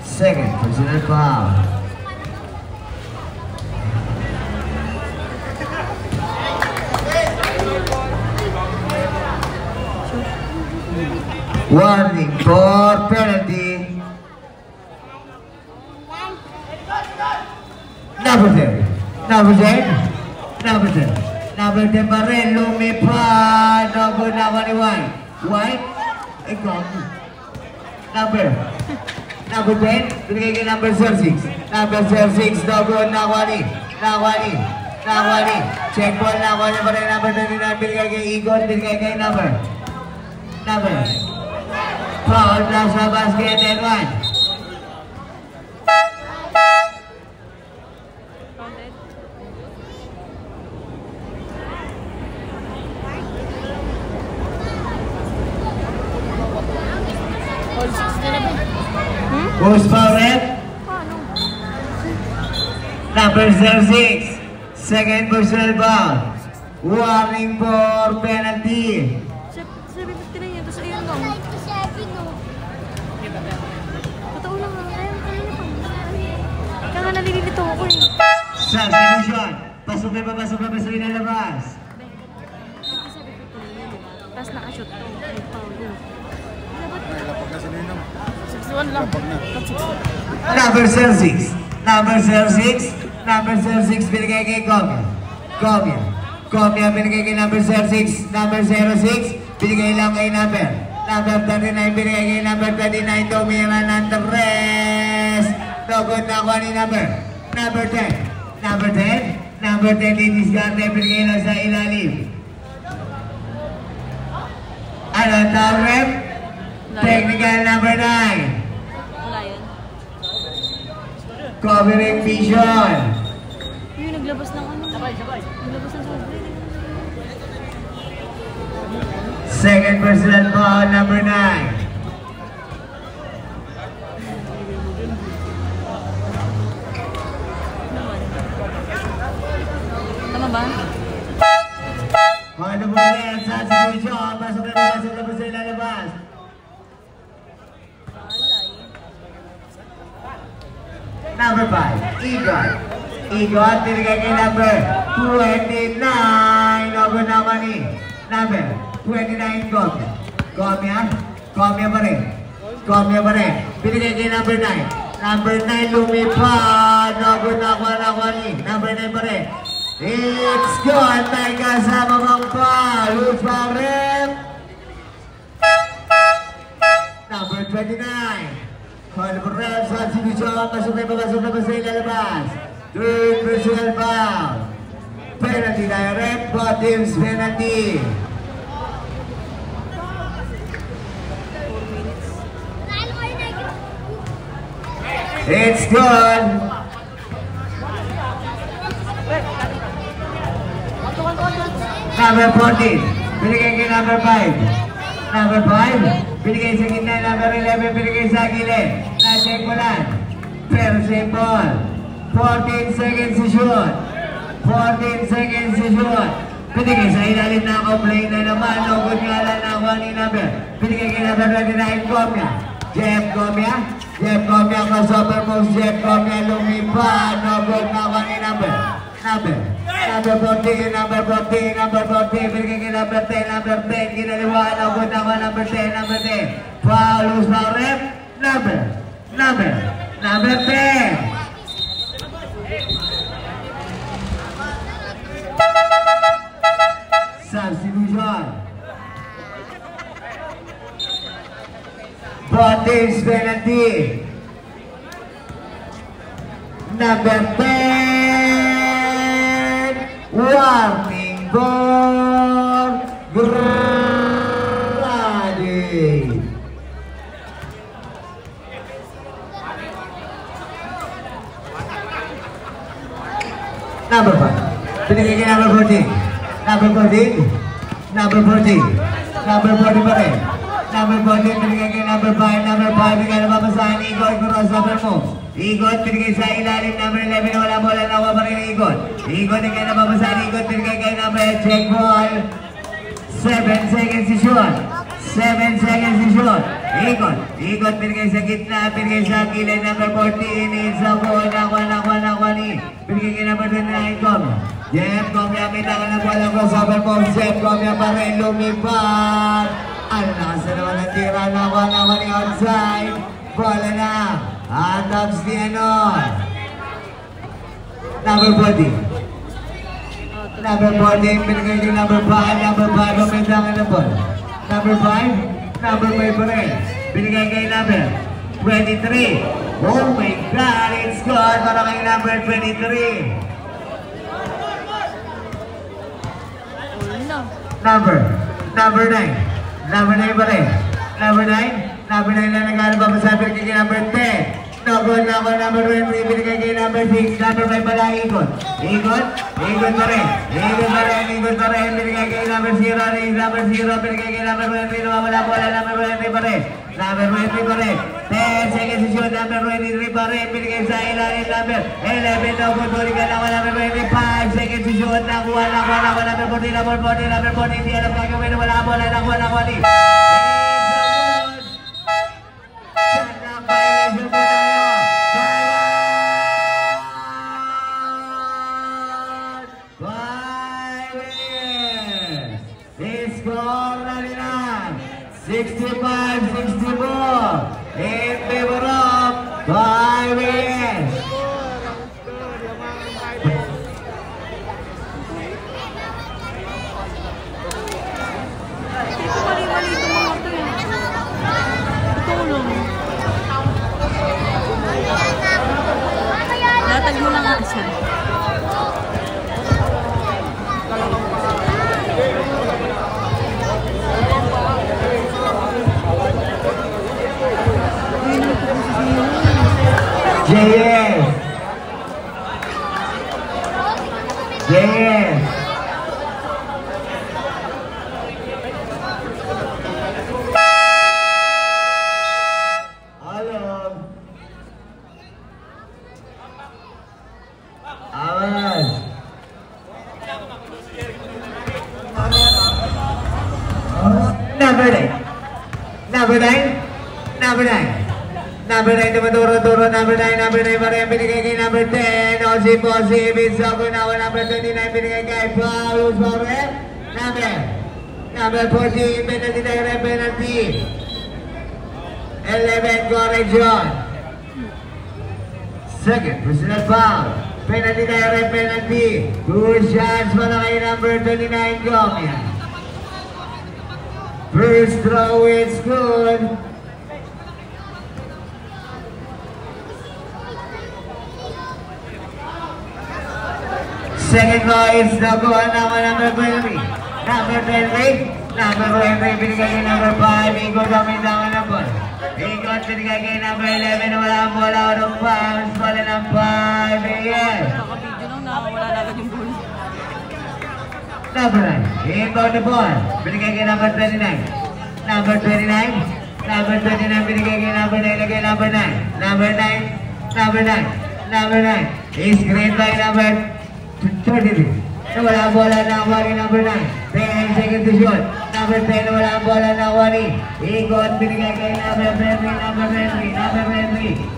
S1: Second personal foul. Warning for penalty. Number 10. Number 10. Number 10. Number 10 pa rin. Lumipad. Number naman ni White. White. Ikaw. Number 10. Binigay kay number 06. Number 06. Number Nakwani. Check ball Nakwani pa rin. Number 39. Binigay kay Igon. Binigay kay number. Foul na sa basket and 1. Who's foul rep? Number 06. Second personal foul. Warning for penalty.
S4: 7:59 yan, tapos ayun lang. Totoo lang nga, kaya nga nalilito ako eh.
S1: Substitution. Pasok na ba sa inalabas?
S4: Tapos nakashoot to.
S3: Lapag na si Ninong.
S2: 61 lang.
S3: Lapag na.
S1: Number 06. Number 06 binigay kay Gomia binigay kay number 06. Number 06 binigay lang kay number 39 binigay kay number 39. Tumira ng Andres. Tugod na ako ni number 10. Number 10 didiskarte binigay lang sa ilalim. Ano tawag rep? Technical number 9.
S4: Wala yun.
S1: Covering vision.
S4: Yung naglabas ng ano. Naglabas ng sobrang.
S1: Second personal foul number 9.
S4: Tama ba?
S1: Ano mo rin sa substitution? Pasok na sa ilalabas. Number 5, Igon, binigay kay number 29. Number naman ni number 29, Gomia pa rin. Binigay kay number 9. Number 9 lumipad. Number number 9 pa rin. It's good. May kasama pang foul. Who's foul rep? Number 29. Call for rep. Substitution. Pasok na ba sa ilalabas? Third personal foul. Penalty na rep. Both teams penalty. It's good. Number 14, binigay kay number 5. Number 5, binigay sa gitna. Number 11, binigay sa gilid. Na-check mo lang. Pero same ball. 14 seconds to shoot. 14 seconds to shoot. Pinigay sa ilalim na complain na naman. No good nga lang na 1 number. Pinigay kay number 29, Gomya. Jeff Gomya. Jeff Gomya crossover moves. Jeff Gomya lumipad. No good na 1 number. Number 14, number 14, number 14. Pinigay kay number 10, number 10. Kinaliwa. No good na 1, number 10, number 10. Foul, loose foul rep. Number 10. Substitution. Bondage penalty. Number 10. Warning for Grady. Number 5. Pinigay kay number 14. Number 14. Number 14. Number 14 pa rin. Number 14, pinigay kay number 5. Number 5, bigay na babasahan. Igot, crossover moves. Igot, pinigay sa ilalim. Number 11, wala bola. Nawa pa rin ang Igot. Igot, bigay na babasahan. Igot, pinigay kay number check ball. 7 seconds to shoot. 7 seconds to shoot. Igot, pinigay sa gitna. Pinigay sa kilay. Number 14, it's a ball. Nakwa ni. Pinigay kay number 29, Gomya. Jeff Gomya, may taka na bola. Crossover moves. Jeff Gomya pa rin. Lumipad. Ano na kasi naman ang tira. Nakwa ni outside. Bola na. Out of Stianon. Number 40. Number 14, pinigay kay number 5. Number 5, umitangan na ball. Number 5, number 5 pa rin. Pinigay kay number 23. Oh my God, it's good para kay number 23. Number 9. Number 9 pa rin. Number 9 na naghanap pa masabit kay number 10. No good na ako number 23. Pinigay kay number 6. Number 5 pala, Igot pa rin. Pinigay kay number 0. Number 0, pinigay kay number 23. Nawawala bola, number 23 pa rin. 10 seconds to shoot. Number 23 pa rin. Pinigay sa ilalim. Number 11, no good. Balikan ako number 25 seconds to shoot. Nakuha. Number 14. Number 14, hindi alam gagawin. Wala bola. Nakuha ni. Score na nila 65-64 in favor of Pirates.
S4: Mali-mali ito mga ito eh. Tulong. Natag mo lang ang isa.
S1: JS. Alam. Awas. Number 9 naman turo. Number 9 pa rin. Binigay kay number 10. Osi, Bisogo na. Number 29. Binigay kay Paulus pa rin. Number 14. Penalty. 11. Correction. Second personal foul. Penalty. 2 shots para kay number 29. Gomya. First throw, it's good. Second throw, it's no good. Number 20. Number 20, binigay kay number 5. Igot ang mindangan ng ball. Igot, binigay kay number 11. Wala ang bola. Out of bounds. Bola ng 5. Yes.
S4: Nakabidyo lang na wala na agad yung ball.
S1: Number 9. Inbound the ball. Binigay kay number 29. Number 29, binigay kay number 9. Lagay number 9. Number 9. Is screened by number 33. Nawala ang bola na Wari number 9. 10 seconds to shoot. Number 10, nawala ang bola na Wari. Ikot, binigay kay number 3.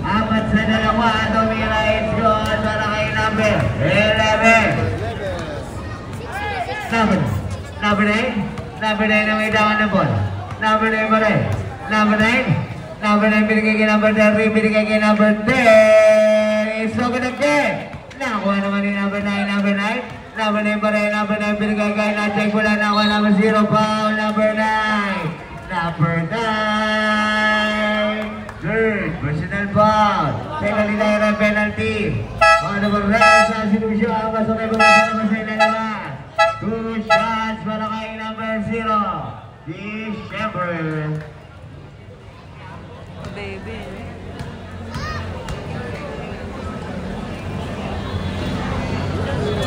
S1: Apat sa dalawa. Tumira, it's good. Para kay number 11. Number 9 na may dawan ng ball. Number 9 pa rin. Number 9 binigay kay number 3. Binigay kay number 10. It's so good again. Nakakuha naman ni number 9. Number 9 pa rin. Number 9 binigay kay na-check wala na number 0. Foul. Number 9. Third personal foul. Penalty tayo penalty. Number 9 sa sinusyo. Ang masukay mo sa dalawa. 2 shots para kay number 0. December.
S4: Baby.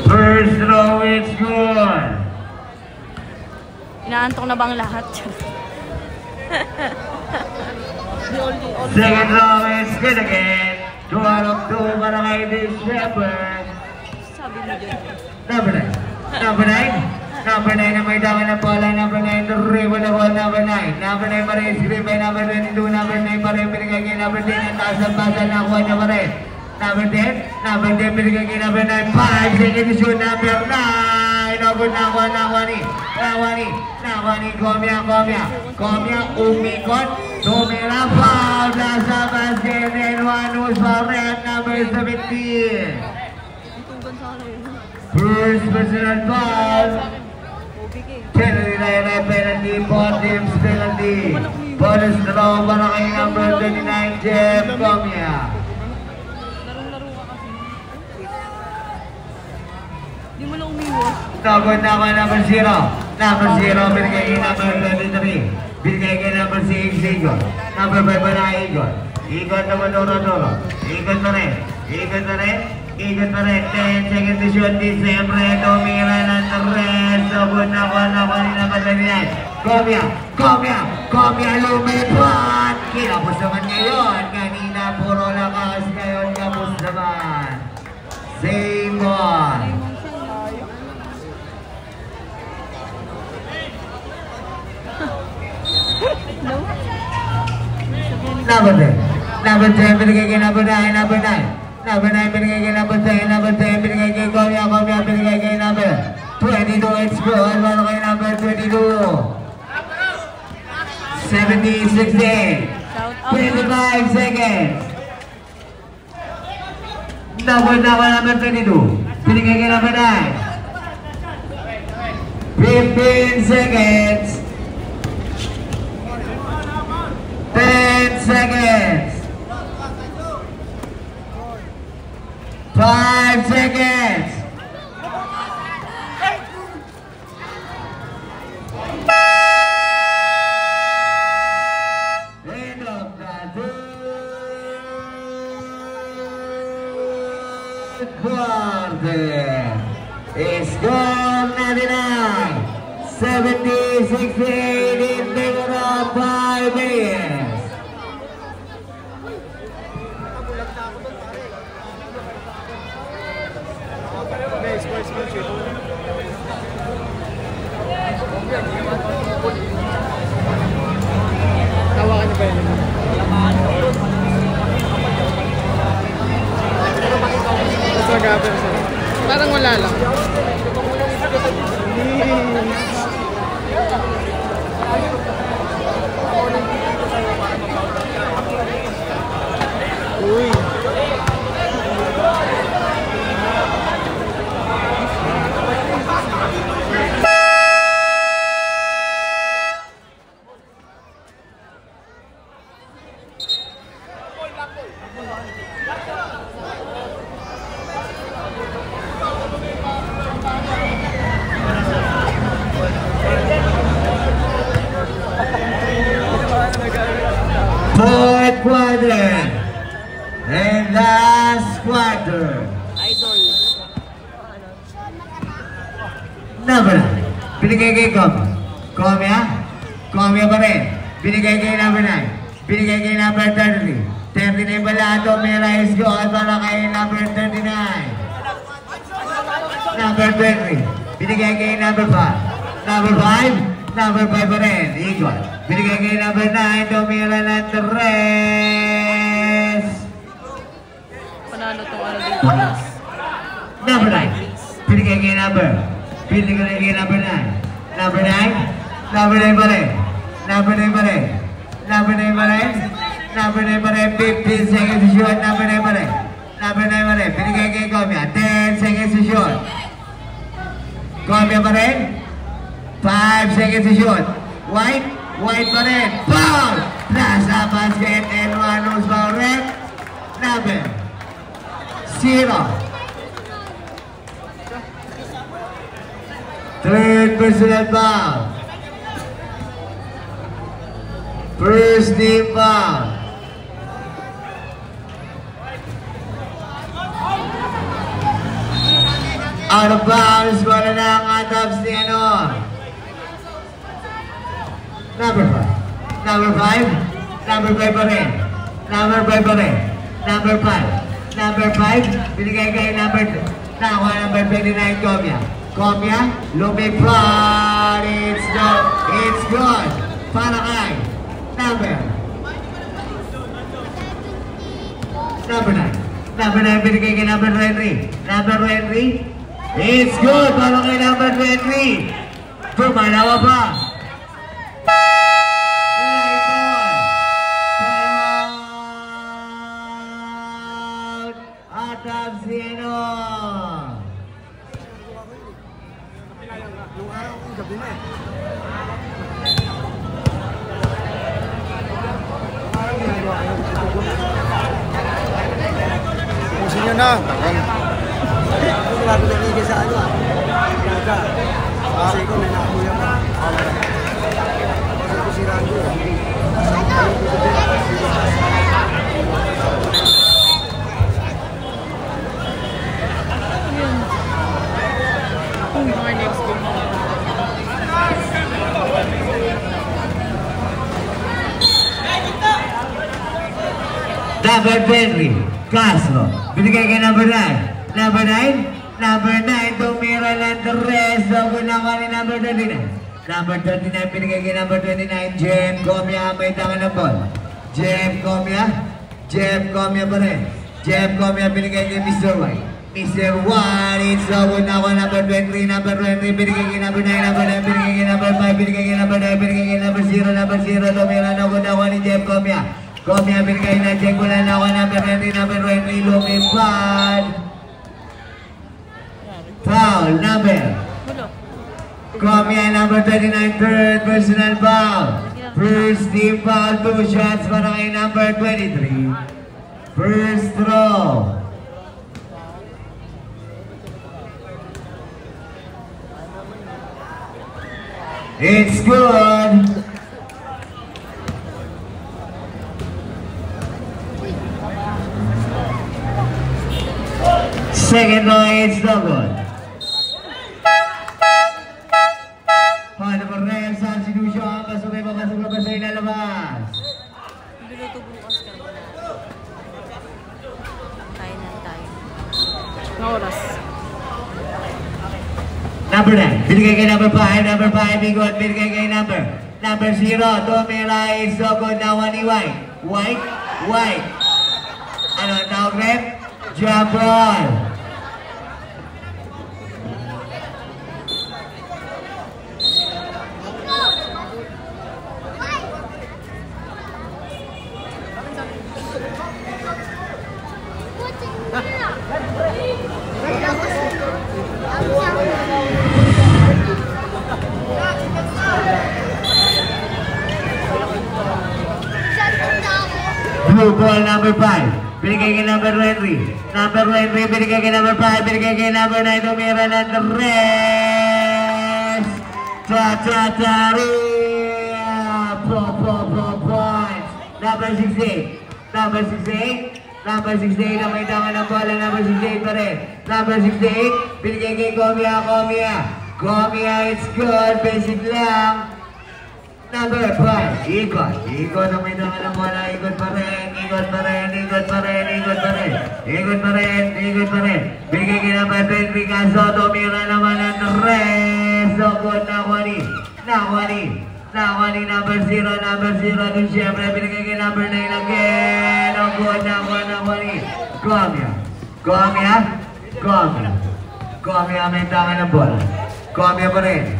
S1: First throw is good.
S4: Inaantok na bang lahat?
S1: Second throw is good again. 2 out of 2 para kay December.
S4: Sabi mo dyan.
S1: Number 9 na may dawan ng bola. Number 9 to dribble the ball. Number 9 pa rin screen by number 22. Number 9 pa rin binigay kay number 10. Ang taas ang basa na kuha niya pa rin. Number 10 binigay kay number 9. 5 seconds to shoot. Number 9 over na kuha na Nawani Komya umikot. Tumira foul. Nasa basket and one who's for red. Number 17. First personal foul. Penalty, 4 teams penalty. Bonus draw para kay number 29, Jeff Komya.
S4: Larong-laro ka kasi. Di mo lang umiwas.
S1: Nagod na ako number 0. Number 0, binigay kay number 23. Binigay kay number 6, Igon. Number 5 pa na Igon. Igon naman duro. Igon pa rin. 10 seconds to shoot. December, tumira ng rest. Sabon na ko ni number 29. Komya, lumipad. Kinapos naman ngayon. Kanina, puro lakas. Ngayon, kapos naman. Same ball. Number 10, binigay kay number 9. Number 9 binigay kay number 10. Number 10 binigay kay Komya. Binigay kay number 22. It's good. Ano kay number 22? 70-60. 25 seconds. Number 22. Binigay kay number 9. 15 seconds. 10 seconds. 5 seconds. End of the third quarter. It's gone 99. 70-68 in favor of 5 minutes.
S2: Tawakan niyo ba yun? Mas mag-apper siya. Parang wala lang. Uy.
S1: Fourth quarter and last quarter.
S4: Idol.
S1: Number 9. Binigay kay Komya pa rin. Binigay kay number 9. Binigay kay number 33. 39 pala ito. Mera is good para kay number 39. Number 20. Binigay kay number 5. Number 5. Number 5 pa rin. Ikot. Binigay kay number 9. Tumira ng 3.
S4: Panalo itong ano dito, guys.
S1: Number 9. Binigay kay number. Binigay kay number 9. Number 9. Number 9 pa rin. Number 9 pa rin. Number 9 pa rin. Number 9 pa rin. 15 seconds to shoot. Number 9 pa rin. Number 9 pa rin. Binigay kay Comia. 10 seconds to shoot. Comia pa rin. 5 seconds to shoot. White. White pa rin. Foul! Nasa basket and one who's foul red. Number 0. Third personal foul. First team foul. Out of bounds, wala na ang Adams ni ano. Number 5. Number 5. Number 5 pa rin. Number 5 pa rin. Number 5. Number 5. Binigay kay number 2. Nakuha number 29, Comia. Comia, lumipad. It's good. It's good. Para kay number 9. Number 9, binigay kay number 23. Number 23. It's good. Para kay number 23. Tumalawa pa. Adams Zeno.
S3: Nung araw kong gabi na eh. Pusin nyo na. Tagal.
S2: Bago nagigil sa ano ah. Gaga. Kasi ko may nakuya ka. Kasi ko si Randy.
S4: Mga next game.
S1: Number 20, Castro. Binigay kay number 9. Number 9. Number 9, tumira ng 3. So, kunawa ni number 39. Number 39, binigay kay number 29. Jem Comia, may tangan ng ball. Jem Comia. Jem Comia pa rin. Jem Comia, binigay kay Mr. White. Mr. White, it's so kunawa number 23. Number 23, binigay kay number 9. Number 9, binigay kay number 5. Binigay kay number 9. Binigay kay number 0. Number 0, tumira ng kunawa ni Jem Comia. Comia, binigay na Jem Comia. Number 20. Number 20, lumipad. Foul number. Comia number 29, third personal foul. First team foul, 2 shots para kay number 23. First throw. It's good. Second throw, it's no good. Pada Perez, substitution, pasok sa ilalabas.
S4: Biluto bukas ka muna. Tayo na tayo. Na oras.
S1: Number 9, binigay kay number 5. Number 5, bigot, binigay kay number 0. Tumira, it's so good. Nawa ni White. White. Ano ang tawag rin? Jump ball. Blue ball number 5. Binigay kay number 23. Number 23, binigay kay number 5. Binigay kay number 9. Tumira ng 3. Points. Number 68. Number 68. Number 68 na may tama ng bola. Number 68 pa rin. Number 68. Binigay kay Comia. Comia, it's good. Basic lang. Number 5. Ikot na may tama ng bola. Ikot pa rin. Ikot pa rin. Bigay kay number 23 Castro. Tumira naman ang resto. Good na Nakuha ni number 0. Dun siyempre, binigay kay number 9 again. Ang good nakuha ni Comia, may tangan ng bola. Comia pa rin.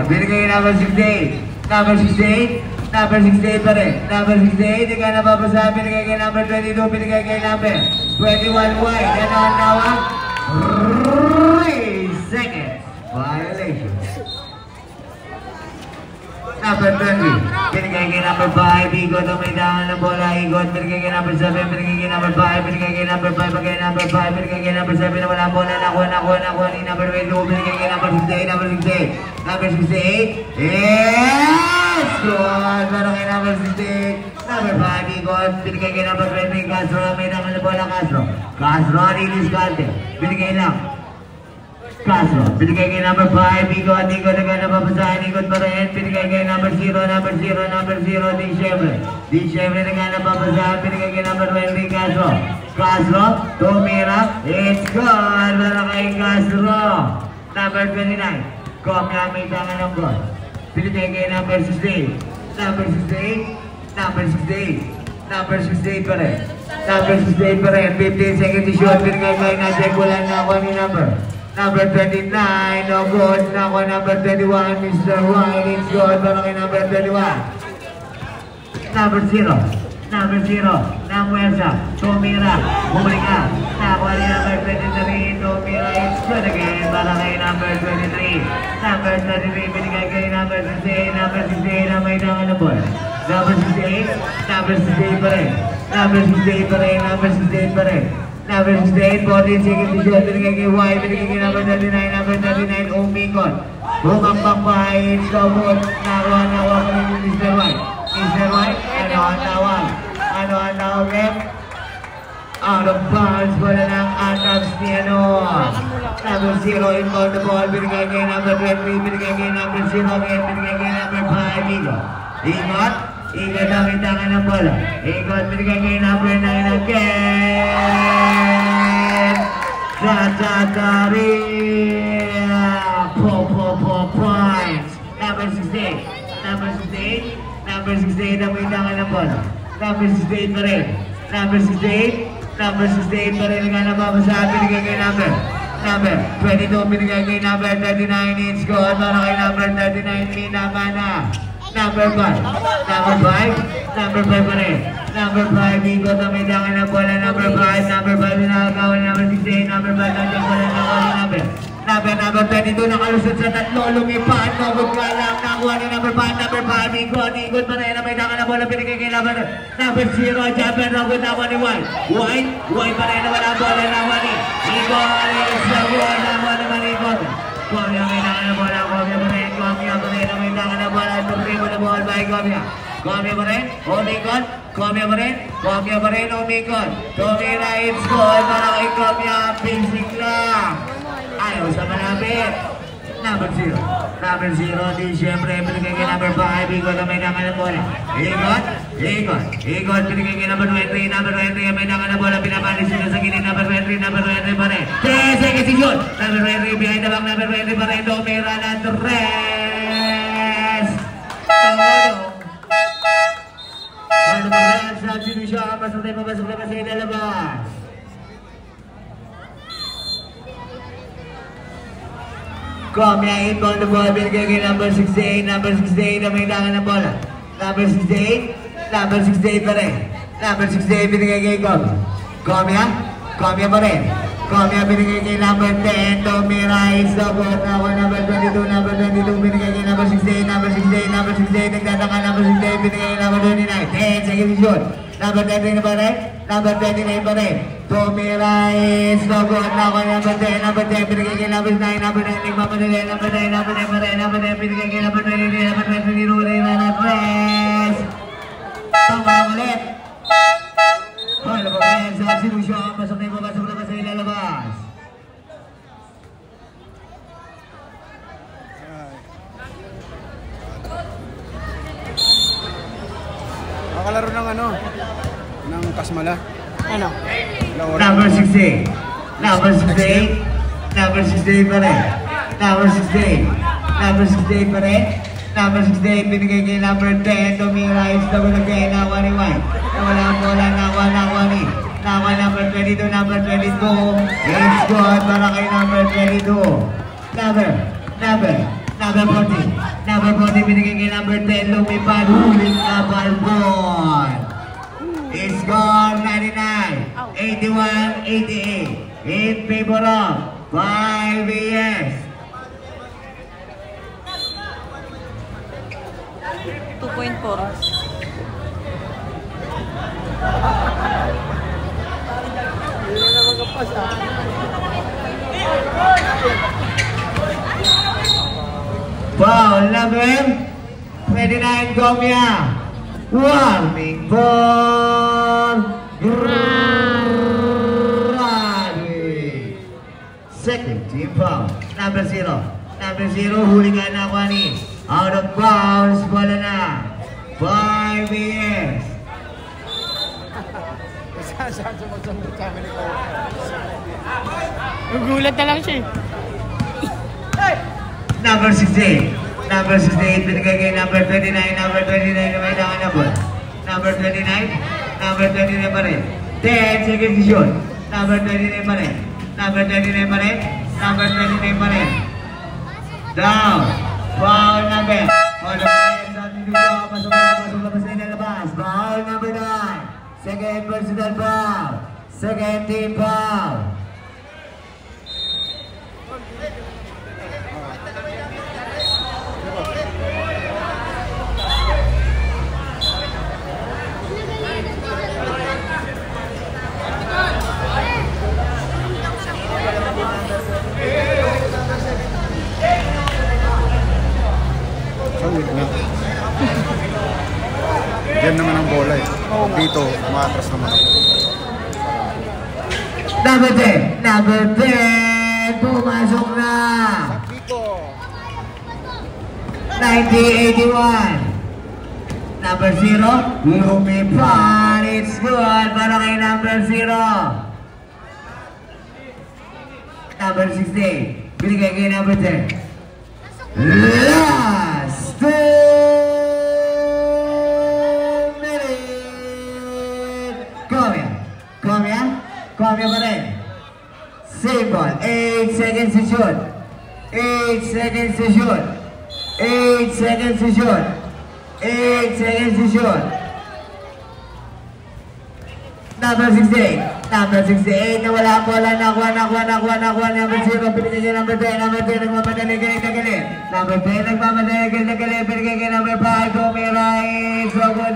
S1: Binigay kay number 68. Number 68 pa rin. Number 68, hindi ka napapasa. Binigay kay number 22. Binigay kay number 21 wide. Yan ang nawang 3 seconds. Violation. Number 20, binigay kay number 5, Igot ang may tangan ng bola, Igot, binigay kay number 7, binigay kay number 5, binigay kay number 5, binigay kay number 7 na wala bola, nakuha ni number 22, binigay kay number 68, number 68, yes! Good, para kay number 68, number 5, Igot, binigay kay number 20, Castro ang may tangan ng bola, Castro, release kante, binigay lang. Castro, binigay kay number 5, Igot nagkanapapasahan, Igot pa rin, binigay kay number 0, Di Siyempre nagkanapapasahan, binigay kay number 20, Castro, tumira, it's good, para kay Castro, number 29, Comia may tangan ng gol, binigay kay number 68 pa rin, 15 seconds to shoot, binigay kay Najek, wala na ako ni Number 29, no good. Nakuha number 21, Mr. White. It's good. Para kay number 21. Number 0. Namuesa. Tumira. Bumalik. Nakuha ni number 23. Tumira. It's good again. Para kay number 23. Number 23. Binigay kay number 68. Number 68 na may tangan na bola. Number 68 pa rin. Number 68, 14 seconds to shoot, binigay kay Y, binigay kay number 39, umikot. Bumambang pa, it's so good. Nakuha ko ni Mr. White. Ano ang tawag? Out of bounds, wala ng attacks ni number 0, inbound the ball, binigay kay number 23, binigay kay number 0 again, binigay kay number 5, Igot ang itangan ng bola. Igot, binigay kay number 9 again. Zakaria. Points. Number 68 ang itangan ng bola. Number 68 pa rin. Ang napapasahan, binigay kay number 22, binigay kay number 39. It's good para kay number 39. Minamana. Number 5 pa rin. Number 5, Igot ang may tangan ng bola. Number 5 nakagawa ni number 68. Number 5 nandiyan bola nakawa ni number 22 nakalusot sa tatlo. Lumipad, nagod ka lang. Nakuha ni number 5. Igot pa rin ang may tangan ng bola. Pinigay kay number 0. Jumper, nagod nakuha ni White pa rin na wala bola. Nakuha ni Igot. Sa buwan, nakuha naman Igot. Comia may tangan ng bola. Comia pa rin ang may tangan ng bola. The ball by Comia pa rin, umikot. Tumira, it's good para kay Comia. Basic lang. Ayaw sa malapit. Number 0, di siyempre binigay kay number 5. Igot ang may tangan ng bola. Igot, binigay kay number 20. Number 20 ang may tangan ng bola. Pinapalis sila sa gilid. Number 20 pa rin. 3 seconds to shoot. Number 20 behind the back. Number 20 pa rin. Tumira na 3. Ano ba rin? Substitution. Pasok na sa ilalabas. Comia inbound the ball. Binigay kay number 68. Number 68 ang may tangan ng bola. Number 68 pa rin. Number 68 binigay kay Comia pa rin. Comia binigay kay number 10. Tumira, it's the ball. Nakuha number 22. Binigay kay number 68. Nagtataka number 68. Binigay kay number 29. 10 seconds shoot. Number 29 pa rin. Tumira, it's the ball. Nakuha number 10. Binigay kay number 9. Number 9 nagmamadali. Number 9 binigay kay number 23. Number 23 Ruray na press. Tama ulit. Ano ba yan? Substitution. Pasok na sa ilalabas.
S3: Nakalaro ng ng Kasmala.
S2: Ano?
S1: Number 68. Number 68. Number 68 pa rin. Number 68. Number 68 pa rin. Number 68 binigay kay number 10. Tumira is double again. Nawa ni White. Nawala ang bola. Nawa ni. Nawa number 22. Number 22. It's good para kay number 22. Number 40. Number 40 binigay kay number 10. Lumipad. Huling na balbon. It's gone. 99. 81. 88. In favor of 5 years.
S4: 2.4.
S1: Foul number 29, Gomia. Warning for Grady. Second team foul. Number 0. Number 0, huli ka na Kwani. Out of bounds, bola na. 5 years.
S2: Gugulat na lang siya.
S1: Number 68. Number 68, binigay kay number 29. Number 29 na may nakanabot. Number 29. Number 29 pa rin. 10 seconds to shoot. Number 29 pa rin. Number 29 pa rin. Number 29 pa rin. Down. Foul number. Foul number. Foul number 9. Second personal foul. Second team foul.
S3: Diyan naman ang bola eh. Dito, umatras naman ako.
S1: Number 10. Number 10. Pumasok na. 90-81. Number 0. Lumipad. It's good para kay number 0. Number 68. Binigay kay number 10. Last 2 minutes. Komia pa rin. Same ball. 8 seconds to shoot. 8 seconds to shoot. 8 seconds to shoot. 8 seconds to shoot. Number 68. Number 68 na wala ang bola. Nakuha. Number 0. Pinigay kay number 10. Number 10 nagmamadali galit. Number 10 nagmamadali galit. Pinigay kay number 5. Tumira. So good.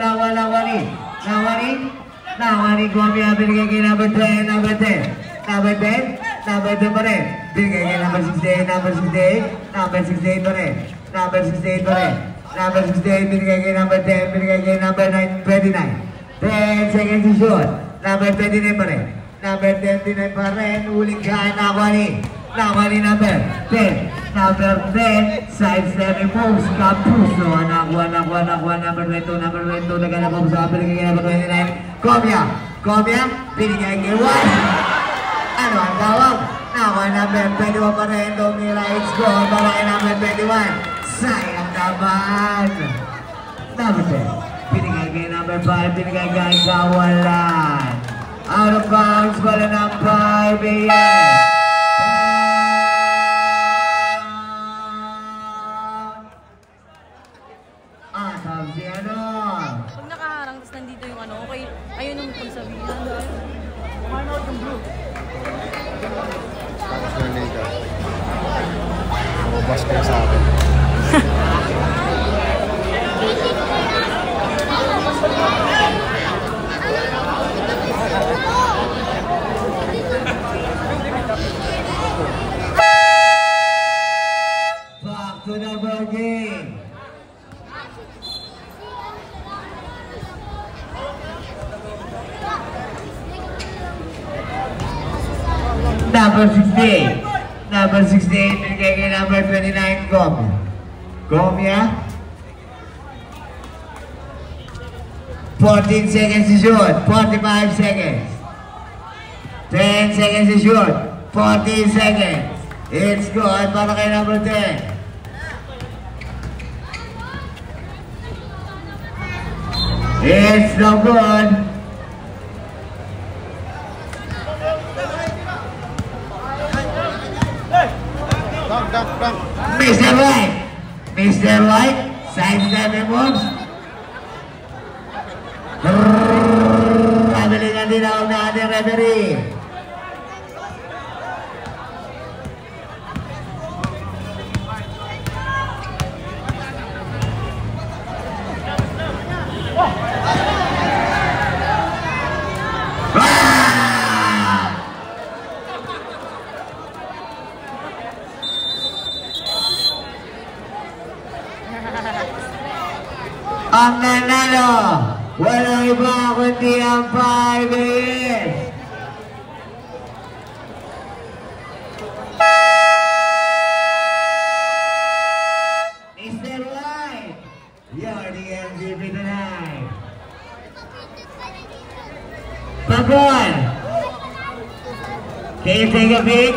S1: Nawani. Gomia. Pinigay kay number 10. Number 10. Number 10. Number 10 pa rin. Pinigay kay number 68. Number 68. Number 68 pa rin. Number 68 pa rin. Number 68. Pinigay kay number 10. Pinigay kay number 29. 10 seconds to shoot. Number 29 pa rin. Number 29 pa rin. Uling ka na Nawani number 10. Number 10. Side stepping moves. Kapuso. Nakuha. Number 22. Number 22. Nagkalapog sa pinigay kay number 29. Komia. Pinigay kay 1. Ano ang tawag? Nakuha number 21 pa rin. Tumira. It's gone. Para kay number 21. Sayang naman. Number 10. Pinigay kay number 5, pinigay kay kawalan. Out of bounds, bola ng 5 a.m. Atang si ano?
S4: Pag nakaharang, tapos nandito yung ano, okay, ayun yung pagsabihan.
S3: Tapos na nita. Mabas kayo sa akin.
S1: Back to the ball game. Number 68. Number 68, binigay kay number 29, Gomia. 14 seconds to shoot. 45 seconds. 10 seconds to shoot. 14 seconds. It's good para kay number 10. It's no good.
S3: Dunk.
S1: Mr. White. Mr. White. Sidestep and moves. Kabilingan din ako na ating referee. Ang nanalo, walang iba kundi ang 5 AS. Mr. White, you're the MVP tonight. Pagod, can you take a peek?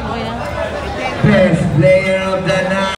S4: Okay na.
S1: Best player of the night.